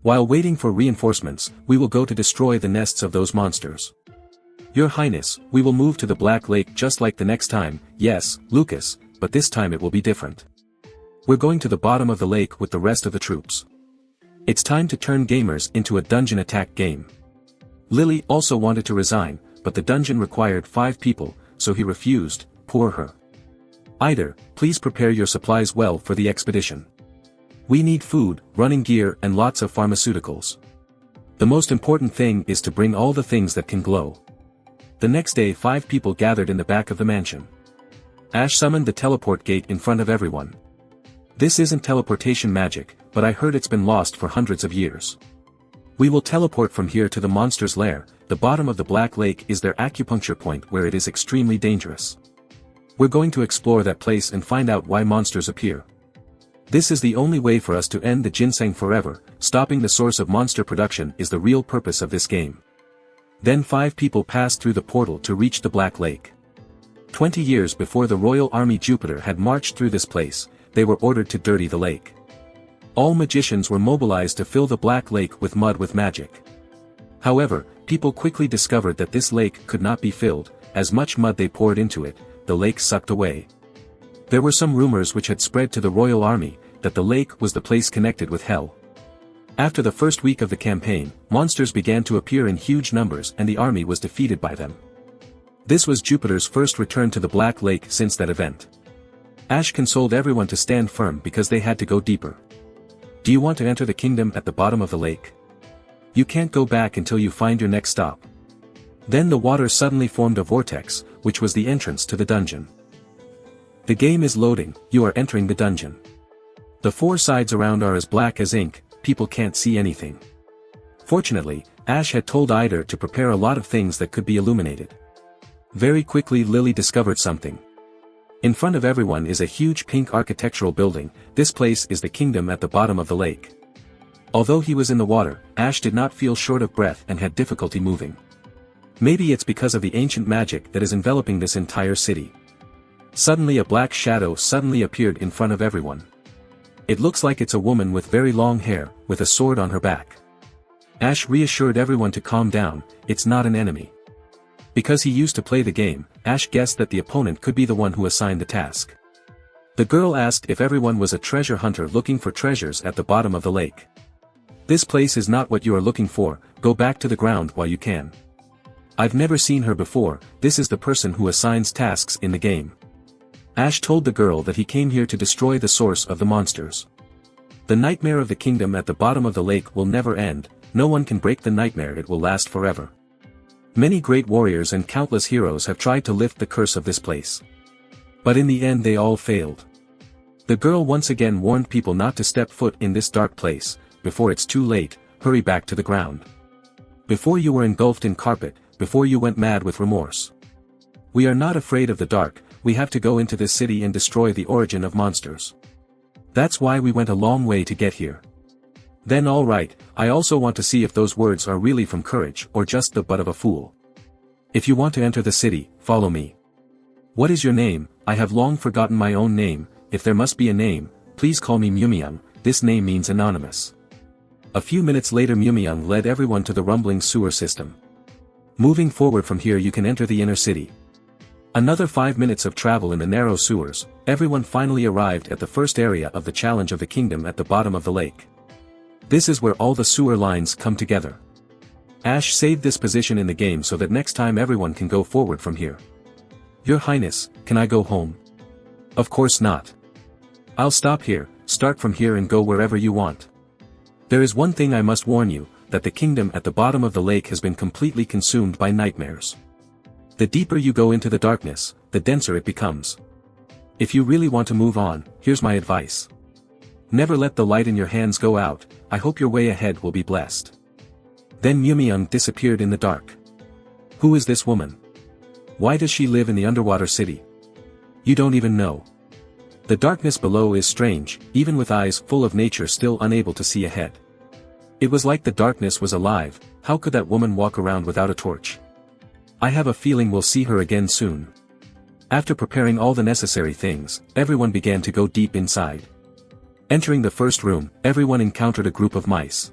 While waiting for reinforcements, we will go to destroy the nests of those monsters. Your Highness, we will move to the Black Lake just like the next time, yes, Lucas, but this time it will be different. We're going to the bottom of the lake with the rest of the troops. It's time to turn gamers into a dungeon attack game. Lily also wanted to resign, but the dungeon required 5 people, so he refused, poor her. Eider, please prepare your supplies well for the expedition. We need food, running gear and lots of pharmaceuticals. The most important thing is to bring all the things that can glow. The next day 5 people gathered in the back of the mansion. Ash summoned the teleport gate in front of everyone. This isn't teleportation magic, but I heard it's been lost for hundreds of years. We will teleport from here to the monster's lair. The bottom of the Black Lake is their acupuncture point where it is extremely dangerous. We're going to explore that place and find out why monsters appear. This is the only way for us to end the ginseng forever. Stopping the source of monster production is the real purpose of this game. Then 5 people passed through the portal to reach the Black Lake. 20 years before the Royal Army Jupiter had marched through this place, they were ordered to dirty the lake. All magicians were mobilized to fill the Black Lake with mud with magic. However, people quickly discovered that this lake could not be filled. As much mud they poured into it, the lake sucked away. There were some rumors which had spread to the Royal Army, that the lake was the place connected with hell. After the first week of the campaign, monsters began to appear in huge numbers and the army was defeated by them. This was Jupiter's first return to the Black Lake since that event. Ash consoled everyone to stand firm because they had to go deeper. Do you want to enter the kingdom at the bottom of the lake? You can't go back until you find your next stop. Then the water suddenly formed a vortex, which was the entrance to the dungeon. The game is loading, you are entering the dungeon. The 4 sides around are as black as ink. People can't see anything. Fortunately, Ash had told Eider to prepare a lot of things that could be illuminated. Very quickly Lily discovered something. In front of everyone is a huge pink architectural building. This place is the kingdom at the bottom of the lake. Although he was in the water, Ash did not feel short of breath and had difficulty moving. Maybe it's because of the ancient magic that is enveloping this entire city. Suddenly a black shadow suddenly appeared in front of everyone. It looks like it's a woman with very long hair, with a sword on her back. Ash reassured everyone to calm down, it's not an enemy. Because he used to play the game, Ash guessed that the opponent could be the one who assigned the task. The girl asked if everyone was a treasure hunter looking for treasures at the bottom of the lake. This place is not what you are looking for, go back to the ground while you can. I've never seen her before, this is the person who assigns tasks in the game. Ash told the girl that he came here to destroy the source of the monsters. The nightmare of the kingdom at the bottom of the lake will never end, no one can break the nightmare, it will last forever. Many great warriors and countless heroes have tried to lift the curse of this place. But in the end they all failed. The girl once again warned people not to step foot in this dark place. Before it's too late, hurry back to the ground. Before you were engulfed in carpet, before you went mad with remorse. We are not afraid of the dark, we have to go into this city and destroy the origin of monsters. That's why we went a long way to get here. Then alright, I also want to see if those words are really from courage or just the butt of a fool. If you want to enter the city, follow me. What is your name? I have long forgotten my own name. If there must be a name, please call me Mumyang, this name means anonymous. A few minutes later Mumyang led everyone to the rumbling sewer system. Moving forward from here you can enter the inner city. Another 5 minutes of travel in the narrow sewers, everyone finally arrived at the first area of the challenge of the kingdom at the bottom of the lake. This is where all the sewer lines come together. Ash saved this position in the game so that next time everyone can go forward from here. Your Highness, can I go home? Of course not. I'll stop here, start from here and go wherever you want. There is one thing I must warn you, that the kingdom at the bottom of the lake has been completely consumed by nightmares. The deeper you go into the darkness, the denser it becomes. If you really want to move on, here's my advice. Never let the light in your hands go out. I hope your way ahead will be blessed. Then Myumyung disappeared in the dark. Who is this woman? Why does she live in the underwater city? You don't even know. The darkness below is strange, even with eyes full of nature still unable to see ahead. It was like the darkness was alive. How could that woman walk around without a torch? I have a feeling we'll see her again soon. After preparing all the necessary things, everyone began to go deep inside. Entering the first room, everyone encountered a group of mice.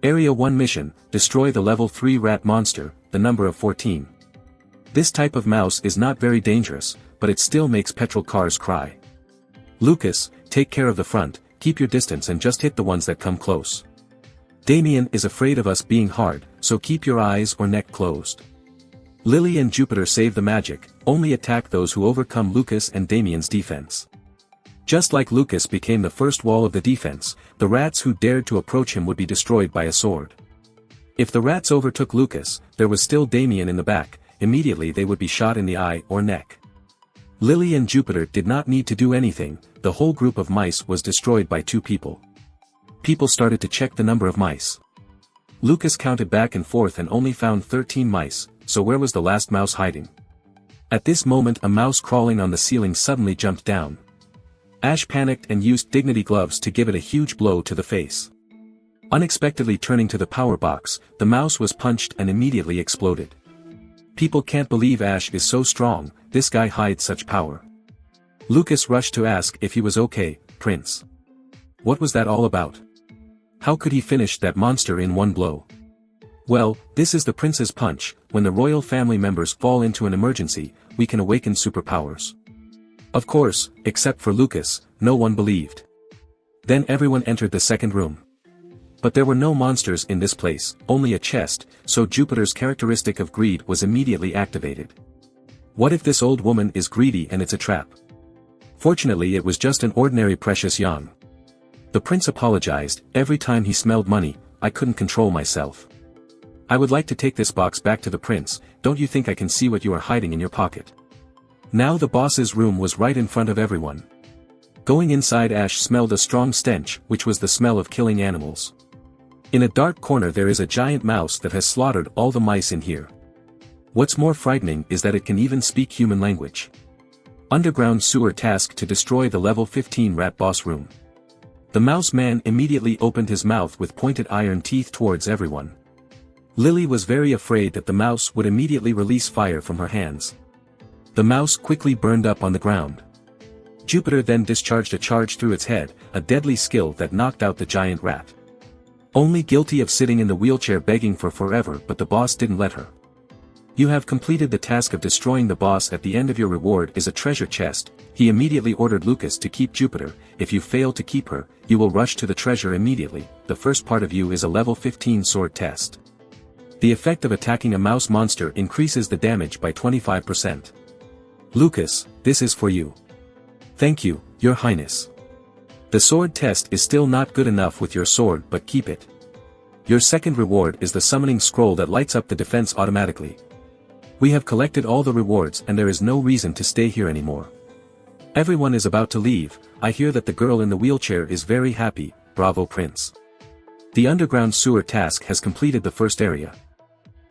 Area 1 mission, destroy the level 3 rat monster, the number of 14. This type of mouse is not very dangerous, but it still makes petrol cars cry. Lucas, take care of the front, keep your distance and just hit the ones that come close. Damien is afraid of us being hard, so keep your eyes or neck closed. Lily and Jupiter save the magic, only attack those who overcome Lucas and Damien's defense. Just like Lucas became the first wall of the defense, the rats who dared to approach him would be destroyed by a sword. If the rats overtook Lucas, there was still Damien in the back, immediately they would be shot in the eye or neck. Lily and Jupiter did not need to do anything, the whole group of mice was destroyed by 2 people. People started to check the number of mice. Lucas counted back and forth and only found 13 mice, so where was the last mouse hiding? At this moment a mouse crawling on the ceiling suddenly jumped down. Ash panicked and used dignity gloves to give it a huge blow to the face. Unexpectedly turning to the power box, the mouse was punched and immediately exploded. People can't believe Ash is so strong, this guy hides such power. Lucas rushed to ask if he was okay, Prince. What was that all about? How could he finish that monster in one blow? Well, this is the prince's punch. When the royal family members fall into an emergency, we can awaken superpowers. Of course, except for Lucas, no one believed. Then everyone entered the second room. But there were no monsters in this place, only a chest, so Jupiter's characteristic of greed was immediately activated. What if this old woman is greedy and it's a trap? Fortunately it was just an ordinary precious yang. The prince apologized. Every time he smelled money, I couldn't control myself. I would like to take this box back to the prince. Don't you think I can see what you are hiding in your pocket? Now the boss's room was right in front of everyone. Going inside, Ash smelled a strong stench, which was the smell of killing animals. In a dark corner there is a giant mouse that has slaughtered all the mice in here. What's more frightening is that it can even speak human language. Underground sewer task to destroy the level 15 rat boss room. The mouse man immediately opened his mouth with pointed iron teeth towards everyone. Lily was very afraid that the mouse would immediately release fire from her hands. The mouse quickly burned up on the ground. Jupiter then discharged a charge through its head, a deadly skill that knocked out the giant rat. Only guilty of sitting in the wheelchair begging for forever, but the boss didn't let her. You have completed the task of destroying the boss. At the end of your reward is a treasure chest. He immediately ordered Lucas to keep Jupiter. If you fail to keep her, you will rush to the treasure immediately. The first part of you is a level 15 sword test. The effect of attacking a mouse monster increases the damage by 25%. Lucas, this is for you. Thank you, Your Highness. The sword test is still not good enough with your sword, but keep it. Your second reward is the summoning scroll that lights up the defense automatically. We have collected all the rewards and there is no reason to stay here anymore. Everyone is about to leave. I hear that the girl in the wheelchair is very happy. Bravo, Prince. The underground sewer task has completed the first area.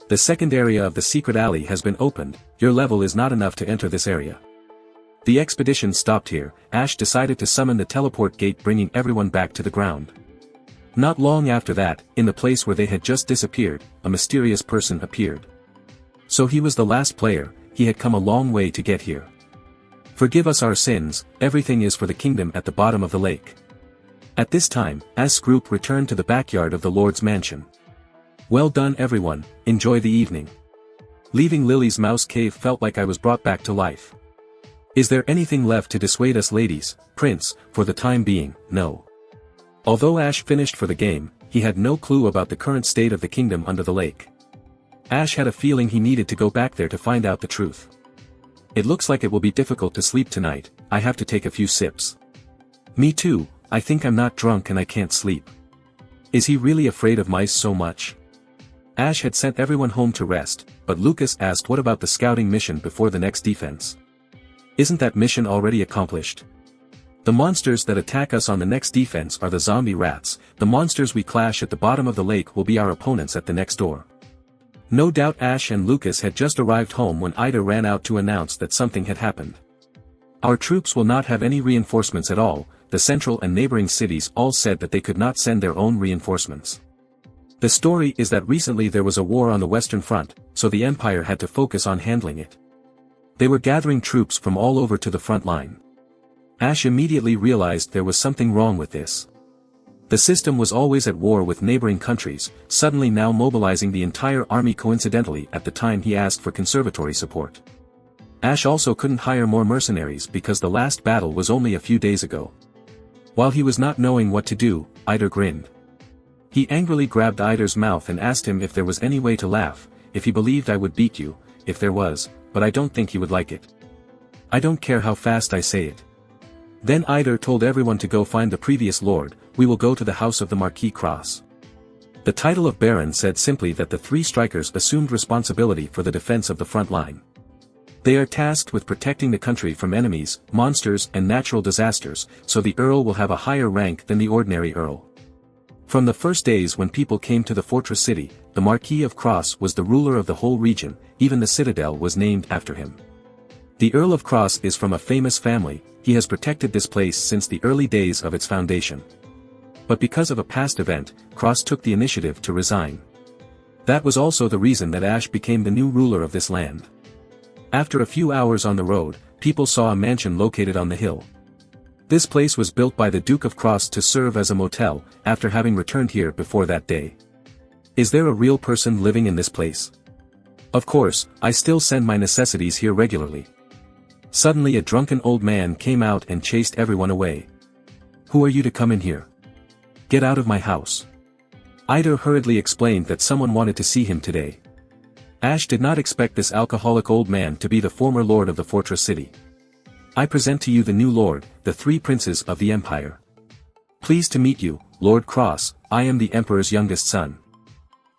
The second area of the secret alley has been opened. Your level is not enough to enter this area. The expedition stopped here. Ash decided to summon the teleport gate, bringing everyone back to the ground. Not long after that, in the place where they had just disappeared, a mysterious person appeared. So he was the last player. He had come a long way to get here. Forgive us our sins. Everything is for the kingdom at the bottom of the lake. At this time, Ash's group returned to the backyard of the Lord's mansion. Well done everyone, enjoy the evening. Leaving Lily's mouse cave felt like I was brought back to life. Is there anything left to dissuade us ladies? Prince, for the time being, no. Although Ash finished for the game, he had no clue about the current state of the kingdom under the lake. Ash had a feeling he needed to go back there to find out the truth. It looks like it will be difficult to sleep tonight. I have to take a few sips. Me too, I think I'm not drunk and I can't sleep. Is he really afraid of mice so much? Ash had sent everyone home to rest, but Lucas asked what about the scouting mission before the next defense. Isn't that mission already accomplished? The monsters that attack us on the next defense are the zombie rats. The monsters we clash at the bottom of the lake will be our opponents at the next door. No doubt Ash and Lucas had just arrived home when Ida ran out to announce that something had happened. Our troops will not have any reinforcements at all. The central and neighboring cities all said that they could not send their own reinforcements. The story is that recently there was a war on the Western Front, so the Empire had to focus on handling it. They were gathering troops from all over to the front line. Ash immediately realized there was something wrong with this. The system was always at war with neighboring countries, suddenly now mobilizing the entire army coincidentally at the time he asked for conservatory support. Ash also couldn't hire more mercenaries because the last battle was only a few days ago. While he was not knowing what to do, Ida grinned. He angrily grabbed Ida's mouth and asked him if there was any way to laugh, if he believed I would beat you, if there was, but I don't think he would like it. I don't care how fast I say it. Then Ida told everyone to go find the previous lord. We will go to the house of the Marquis Cross. The title of Baron said simply that the three strikers assumed responsibility for the defense of the front line. They are tasked with protecting the country from enemies, monsters and natural disasters, so the Earl will have a higher rank than the ordinary Earl. From the first days when people came to the fortress city, the Marquis of Cross was the ruler of the whole region. Even the citadel was named after him. The Earl of Cross is from a famous family. He has protected this place since the early days of its foundation. But because of a past event, Cross took the initiative to resign. That was also the reason that Ash became the new ruler of this land. After a few hours on the road, people saw a mansion located on the hill. This place was built by the Duke of Cross to serve as a motel, after having returned here before that day. Is there a real person living in this place? Of course, I still send my necessities here regularly. Suddenly a drunken old man came out and chased everyone away. Who are you to come in here? Get out of my house. Ida hurriedly explained that someone wanted to see him today. Ash did not expect this alcoholic old man to be the former lord of the fortress city. I present to you the new lord, the three princes of the empire. Pleased to meet you, Lord Cross. I am the emperor's youngest son.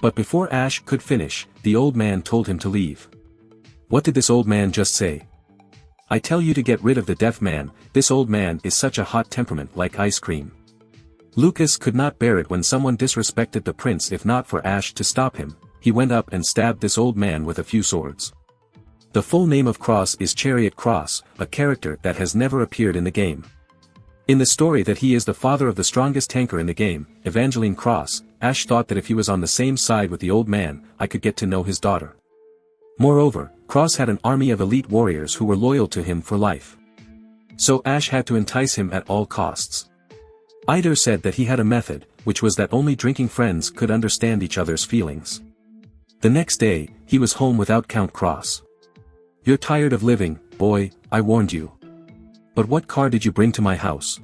But before Ash could finish, the old man told him to leave. What did this old man just say? I tell you to get rid of the deaf man. This old man is such a hot temperament like ice cream. Lucas could not bear it when someone disrespected the prince. If not for Ash to stop him, he went up and stabbed this old man with a few swords. The full name of Cross is Chariot Cross, a character that has never appeared in the game. In the story that he is the father of the strongest tanker in the game, Evangeline Cross. Ash thought that if he was on the same side with the old man, I could get to know his daughter. Moreover, Cross had an army of elite warriors who were loyal to him for life. So Ash had to entice him at all costs. Ida said that he had a method, which was that only drinking friends could understand each other's feelings. The next day, he was home without Count Cross. You're tired of living, boy, I warned you. But what car did you bring to my house?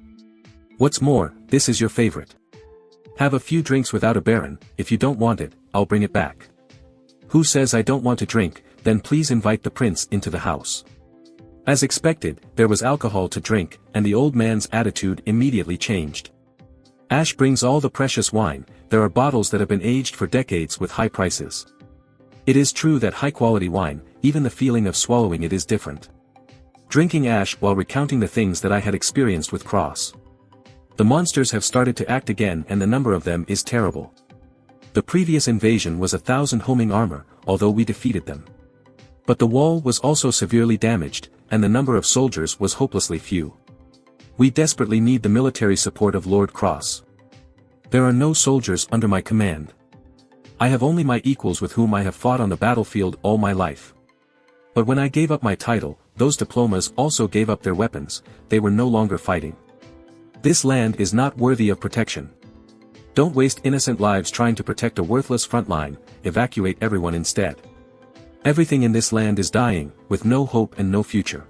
What's more, this is your favorite. Have a few drinks without a baron. If you don't want it, I'll bring it back. Who says I don't want to drink? Then please invite the prince into the house. As expected, there was alcohol to drink, and the old man's attitude immediately changed. Ash brings all the precious wine. There are bottles that have been aged for decades with high prices. It is true that high-quality wine, even the feeling of swallowing it is different. Drinking Ash while recounting the things that I had experienced with Cross. The monsters have started to act again and the number of them is terrible. The previous invasion was 1,000 homing armor, although we defeated them. But the wall was also severely damaged, and the number of soldiers was hopelessly few. We desperately need the military support of Lord Cross. There are no soldiers under my command. I have only my equals with whom I have fought on the battlefield all my life. But when I gave up my title, those diplomas also gave up their weapons. They were no longer fighting. This land is not worthy of protection. Don't waste innocent lives trying to protect a worthless front line. Evacuate everyone instead. Everything in this land is dying, with no hope and no future.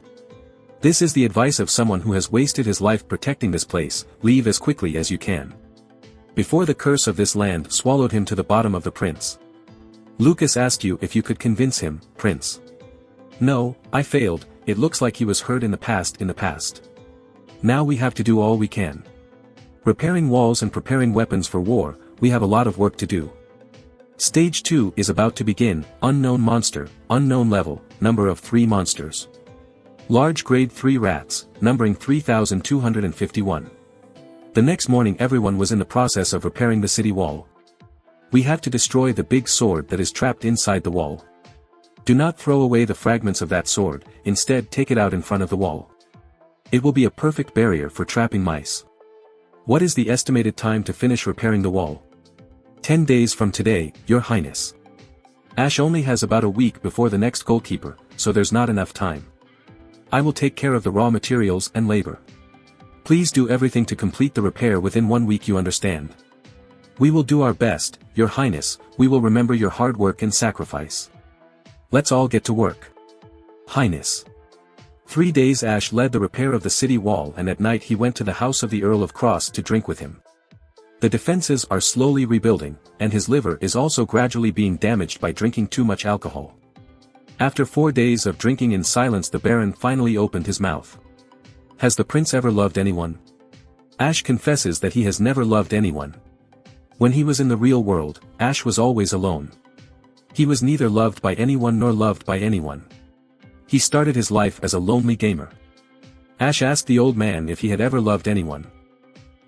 This is the advice of someone who has wasted his life protecting this place. Leave as quickly as you can. Before the curse of this land swallowed him to the bottom of the prince. Lucas asked you if you could convince him, Prince. No, I failed. It looks like he was hurt in the past. Now we have to do all we can. Repairing walls and preparing weapons for war. We have a lot of work to do. Stage 2 is about to begin. Unknown monster, unknown level, number of 3 monsters. Large grade 3 rats, numbering 3,251. The next morning everyone was in the process of repairing the city wall. We have to destroy the big sword that is trapped inside the wall. Do not throw away the fragments of that sword, instead take it out in front of the wall. It will be a perfect barrier for trapping mice. What is the estimated time to finish repairing the wall? 10 days from today, Your Highness. Ash only has about a week before the next goalkeeper, so there's not enough time. I will take care of the raw materials and labor. Please do everything to complete the repair within 1 week, you understand. We will do our best, Your Highness, we will remember your hard work and sacrifice. Let's all get to work. Highness. 3 days Ash led the repair of the city wall, and at night he went to the house of the Earl of Cross to drink with him. The defenses are slowly rebuilding, and his liver is also gradually being damaged by drinking too much alcohol. After 4 days of drinking in silence, the Baron finally opened his mouth. Has the prince ever loved anyone? Ash confesses that he has never loved anyone. When he was in the real world, Ash was always alone. He was neither loved by anyone nor loved by anyone. He started his life as a lonely gamer. Ash asked the old man if he had ever loved anyone.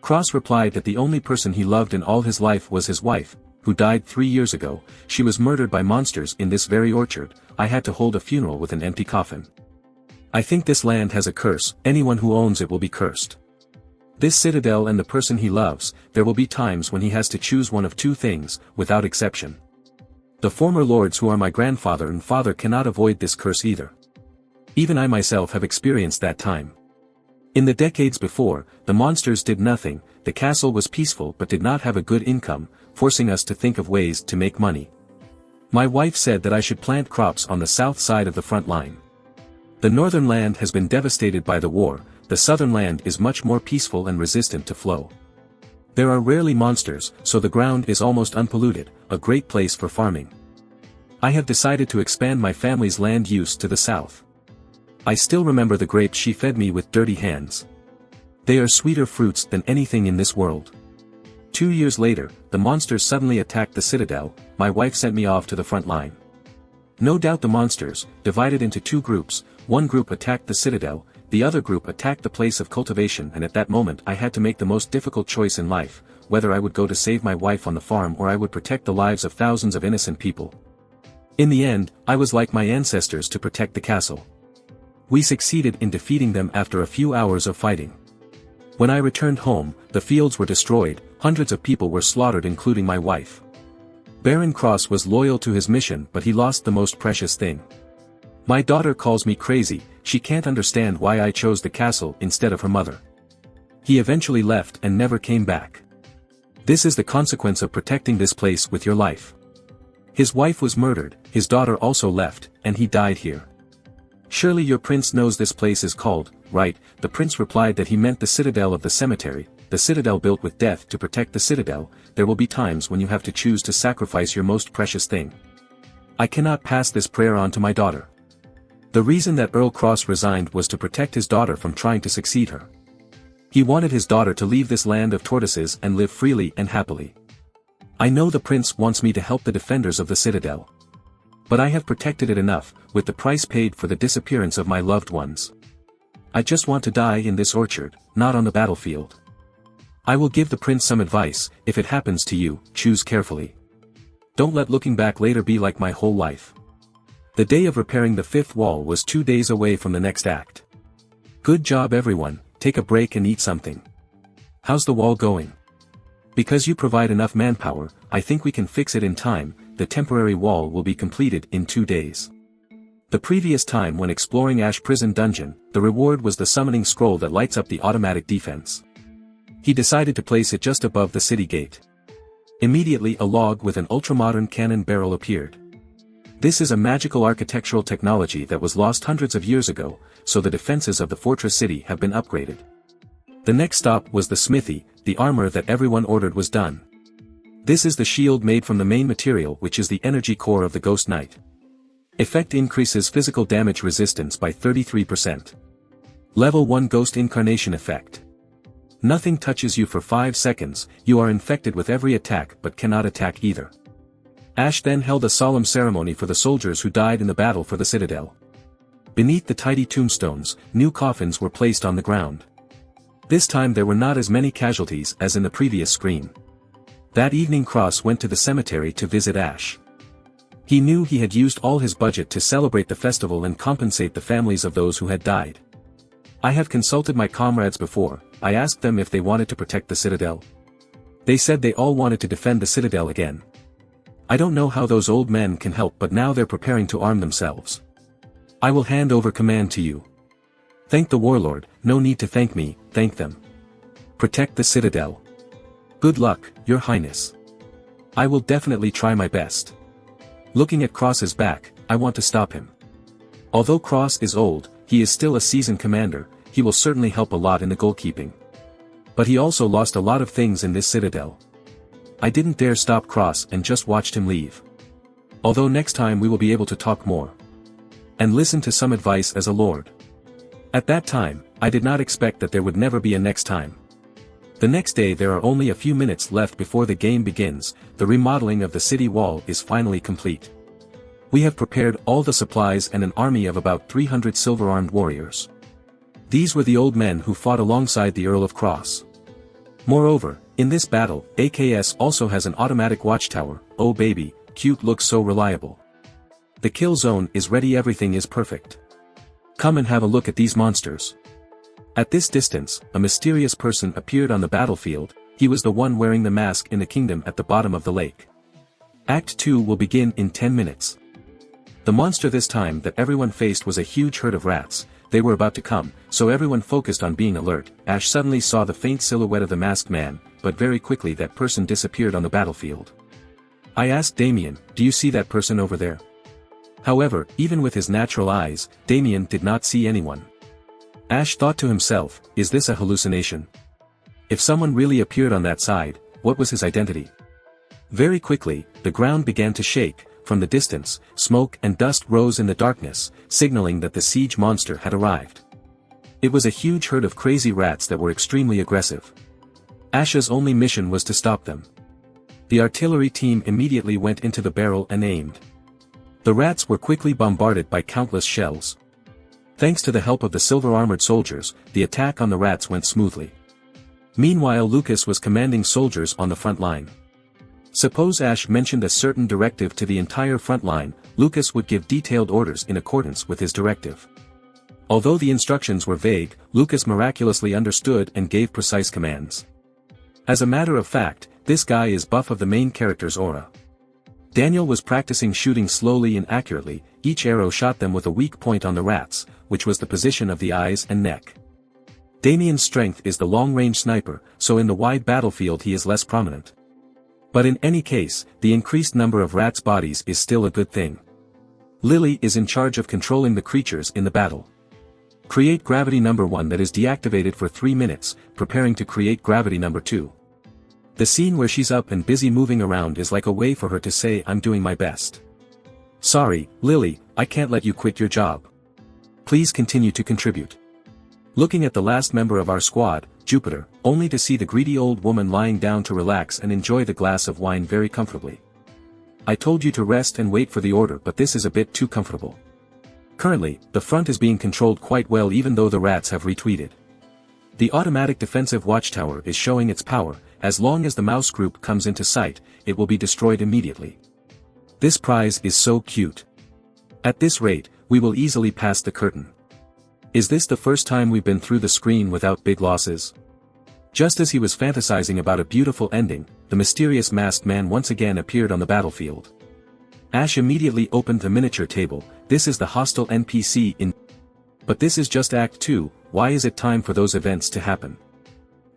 Cross replied that the only person he loved in all his life was his wife, who died 3 years ago. She was murdered by monsters in this very orchard. I had to hold a funeral with an empty coffin. I think this land has a curse, anyone who owns it will be cursed. This citadel and the person he loves, there will be times when he has to choose one of two things, without exception. The former lords who are my grandfather and father cannot avoid this curse either. Even I myself have experienced that time. In the decades before, the monsters did nothing, the castle was peaceful but did not have a good income, forcing us to think of ways to make money. My wife said that I should plant crops on the south side of the front line. The northern land has been devastated by the war, the southern land is much more peaceful and resistant to flow. There are rarely monsters, so the ground is almost unpolluted, a great place for farming. I have decided to expand my family's land use to the south. I still remember the grapes she fed me with dirty hands. They are sweeter fruits than anything in this world. 2 years later, the monsters suddenly attacked the citadel. My wife sent me off to the front line. No doubt the monsters, divided into 2 groups, one group attacked the citadel, the other group attacked the place of cultivation, and at that moment I had to make the most difficult choice in life, whether I would go to save my wife on the farm or I would protect the lives of thousands of innocent people. In the end, I was like my ancestors to protect the castle. We succeeded in defeating them after a few hours of fighting. When I returned home, the fields were destroyed, hundreds of people were slaughtered including my wife. Baron Cross was loyal to his mission, but he lost the most precious thing. My daughter calls me crazy, she can't understand why I chose the castle instead of her mother. He eventually left and never came back. This is the consequence of protecting this place with your life. His wife was murdered, his daughter also left, and he died here. Surely your prince knows this place is called, right? The prince replied that he meant the citadel of the cemetery, the citadel built with death to protect the citadel. There will be times when you have to choose to sacrifice your most precious thing. I cannot pass this prayer on to my daughter. The reason that Earl Cross resigned was to protect his daughter from trying to succeed her. He wanted his daughter to leave this land of tortoises and live freely and happily. I know the prince wants me to help the defenders of the citadel. But I have protected it enough, with the price paid for the disappearance of my loved ones. I just want to die in this orchard, not on the battlefield. I will give the prince some advice. If it happens to you, choose carefully. Don't let looking back later be like my whole life. The day of repairing the 5th wall was 2 days away from the next act. Good job everyone, take a break and eat something. How's the wall going? Because you provide enough manpower, I think we can fix it in time. The temporary wall will be completed in 2 days. The previous time when exploring Ash Prison Dungeon, the reward was the summoning scroll that lights up the automatic defense. He decided to place it just above the city gate. Immediately a log with an ultramodern cannon barrel appeared. This is a magical architectural technology that was lost hundreds of years ago, so the defenses of the fortress city have been upgraded. The next stop was the smithy. The armor that everyone ordered was done. This is the shield made from the main material, which is the energy core of the Ghost Knight. Effect increases physical damage resistance by 33%. Level 1 Ghost Incarnation Effect. Nothing touches you for 5 seconds, you are infected with every attack but cannot attack either. Ash then held a solemn ceremony for the soldiers who died in the battle for the citadel. Beneath the tidy tombstones, new coffins were placed on the ground. This time there were not as many casualties as in the previous screen. That evening Cross went to the cemetery to visit Ash. He knew he had used all his budget to celebrate the festival and compensate the families of those who had died. I have consulted my comrades before. I asked them if they wanted to protect the citadel. They said they all wanted to defend the citadel again. I don't know how those old men can help, but now they're preparing to arm themselves. I will hand over command to you. Thank the warlord. No need to thank me, thank them. Protect the citadel. Good luck, your highness. I will definitely try my best. Looking at Cross's back, I want to stop him. Although Cross is old, he is still a seasoned commander. He will certainly help a lot in the goalkeeping. But he also lost a lot of things in this citadel. I didn't dare stop Cross and just watched him leave. Although next time we will be able to talk more. And listen to some advice as a lord. At that time, I did not expect that there would never be a next time. The next day there are only a few minutes left before the game begins. The remodeling of the city wall is finally complete. We have prepared all the supplies and an army of about 300 silver-armed warriors. These were the old men who fought alongside the Earl of Cross. Moreover, in this battle, AKS also has an automatic watchtower. Oh baby, cute, looks so reliable. The kill zone is ready, everything is perfect. Come and have a look at these monsters. At this distance, a mysterious person appeared on the battlefield. He was the one wearing the mask in the kingdom at the bottom of the lake. Act 2 will begin in 10 minutes. The monster this time that everyone faced was a huge herd of rats. They were about to come, so everyone focused on being alert. Ash suddenly saw the faint silhouette of the masked man, but very quickly that person disappeared on the battlefield. I asked Damien, do you see that person over there? However, even with his natural eyes, Damien did not see anyone. Ash thought to himself, is this a hallucination? If someone really appeared on that side, what was his identity? Very quickly, the ground began to shake. From the distance, smoke and dust rose in the darkness, signaling that the siege monster had arrived. It was a huge herd of crazy rats that were extremely aggressive. Ash's only mission was to stop them. The artillery team immediately went into the barrel and aimed. The rats were quickly bombarded by countless shells. Thanks to the help of the silver-armored soldiers, the attack on the rats went smoothly. Meanwhile, Lucas was commanding soldiers on the front line. Suppose Ash mentioned a certain directive to the entire front line, Lucas would give detailed orders in accordance with his directive. Although the instructions were vague, Lucas miraculously understood and gave precise commands. As a matter of fact, this guy is buff of the main character's aura. Daniel was practicing shooting slowly and accurately. Each arrow shot them with a weak point on the rats, which was the position of the eyes and neck. Damien's strength is the long-range sniper, so in the wide battlefield he is less prominent. But in any case, the increased number of rats' bodies is still a good thing. Lily is in charge of controlling the creatures in the battle. Create gravity number 1 that is deactivated for 3 minutes, preparing to create gravity number 2. The scene where she's up and busy moving around is like a way for her to say, I'm doing my best. Sorry, Lily, I can't let you quit your job. Please continue to contribute. Looking at the last member of our squad, Jupiter, only to see the greedy old woman lying down to relax and enjoy the glass of wine very comfortably. I told you to rest and wait for the order, but this is a bit too comfortable. Currently, the front is being controlled quite well even though the rats have retreated. The automatic defensive watchtower is showing its power. As long as the mouse group comes into sight, it will be destroyed immediately. This prize is so cute. At this rate, we will easily pass the curtain. Is this the first time we've been through the screen without big losses? Just as he was fantasizing about a beautiful ending, the mysterious masked man once again appeared on the battlefield. Ash immediately opened the miniature table. This is the hostile NPC in... But this is just Act 2, why is it time for those events to happen?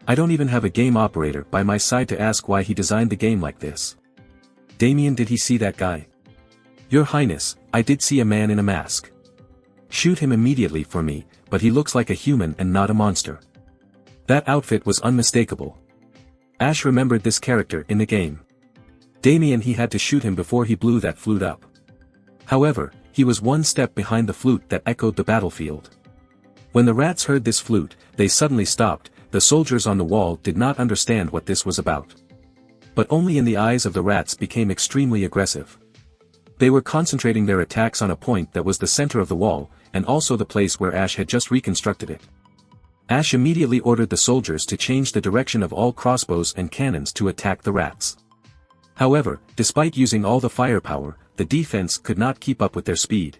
I don't even have a game operator by my side to ask why he designed the game like this. Damien, did he see that guy? Your Highness, I did see a man in a mask. Shoot him immediately for me, but he looks like a human and not a monster. That outfit was unmistakable. Ash remembered this character in the game. Damien, he had to shoot him before he blew that flute up. However, he was one step behind the flute that echoed the battlefield. When the rats heard this flute, they suddenly stopped. The soldiers on the wall did not understand what this was about. But only in the eyes of the rats became extremely aggressive. They were concentrating their attacks on a point that was the center of the wall, and also the place where Ash had just reconstructed it. Ash immediately ordered the soldiers to change the direction of all crossbows and cannons to attack the rats. However, despite using all the firepower, the defense could not keep up with their speed.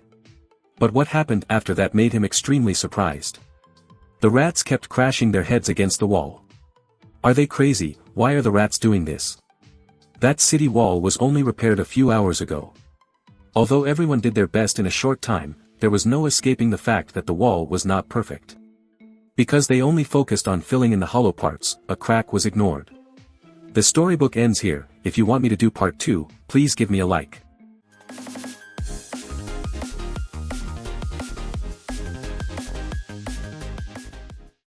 But what happened after that made him extremely surprised. The rats kept crashing their heads against the wall. Are they crazy? Why are the rats doing this? That city wall was only repaired a few hours ago. Although everyone did their best in a short time, there was no escaping the fact that the wall was not perfect. Because they only focused on filling in the hollow parts, a crack was ignored. The storybook ends here. If you want me to do part 2, please give me a like.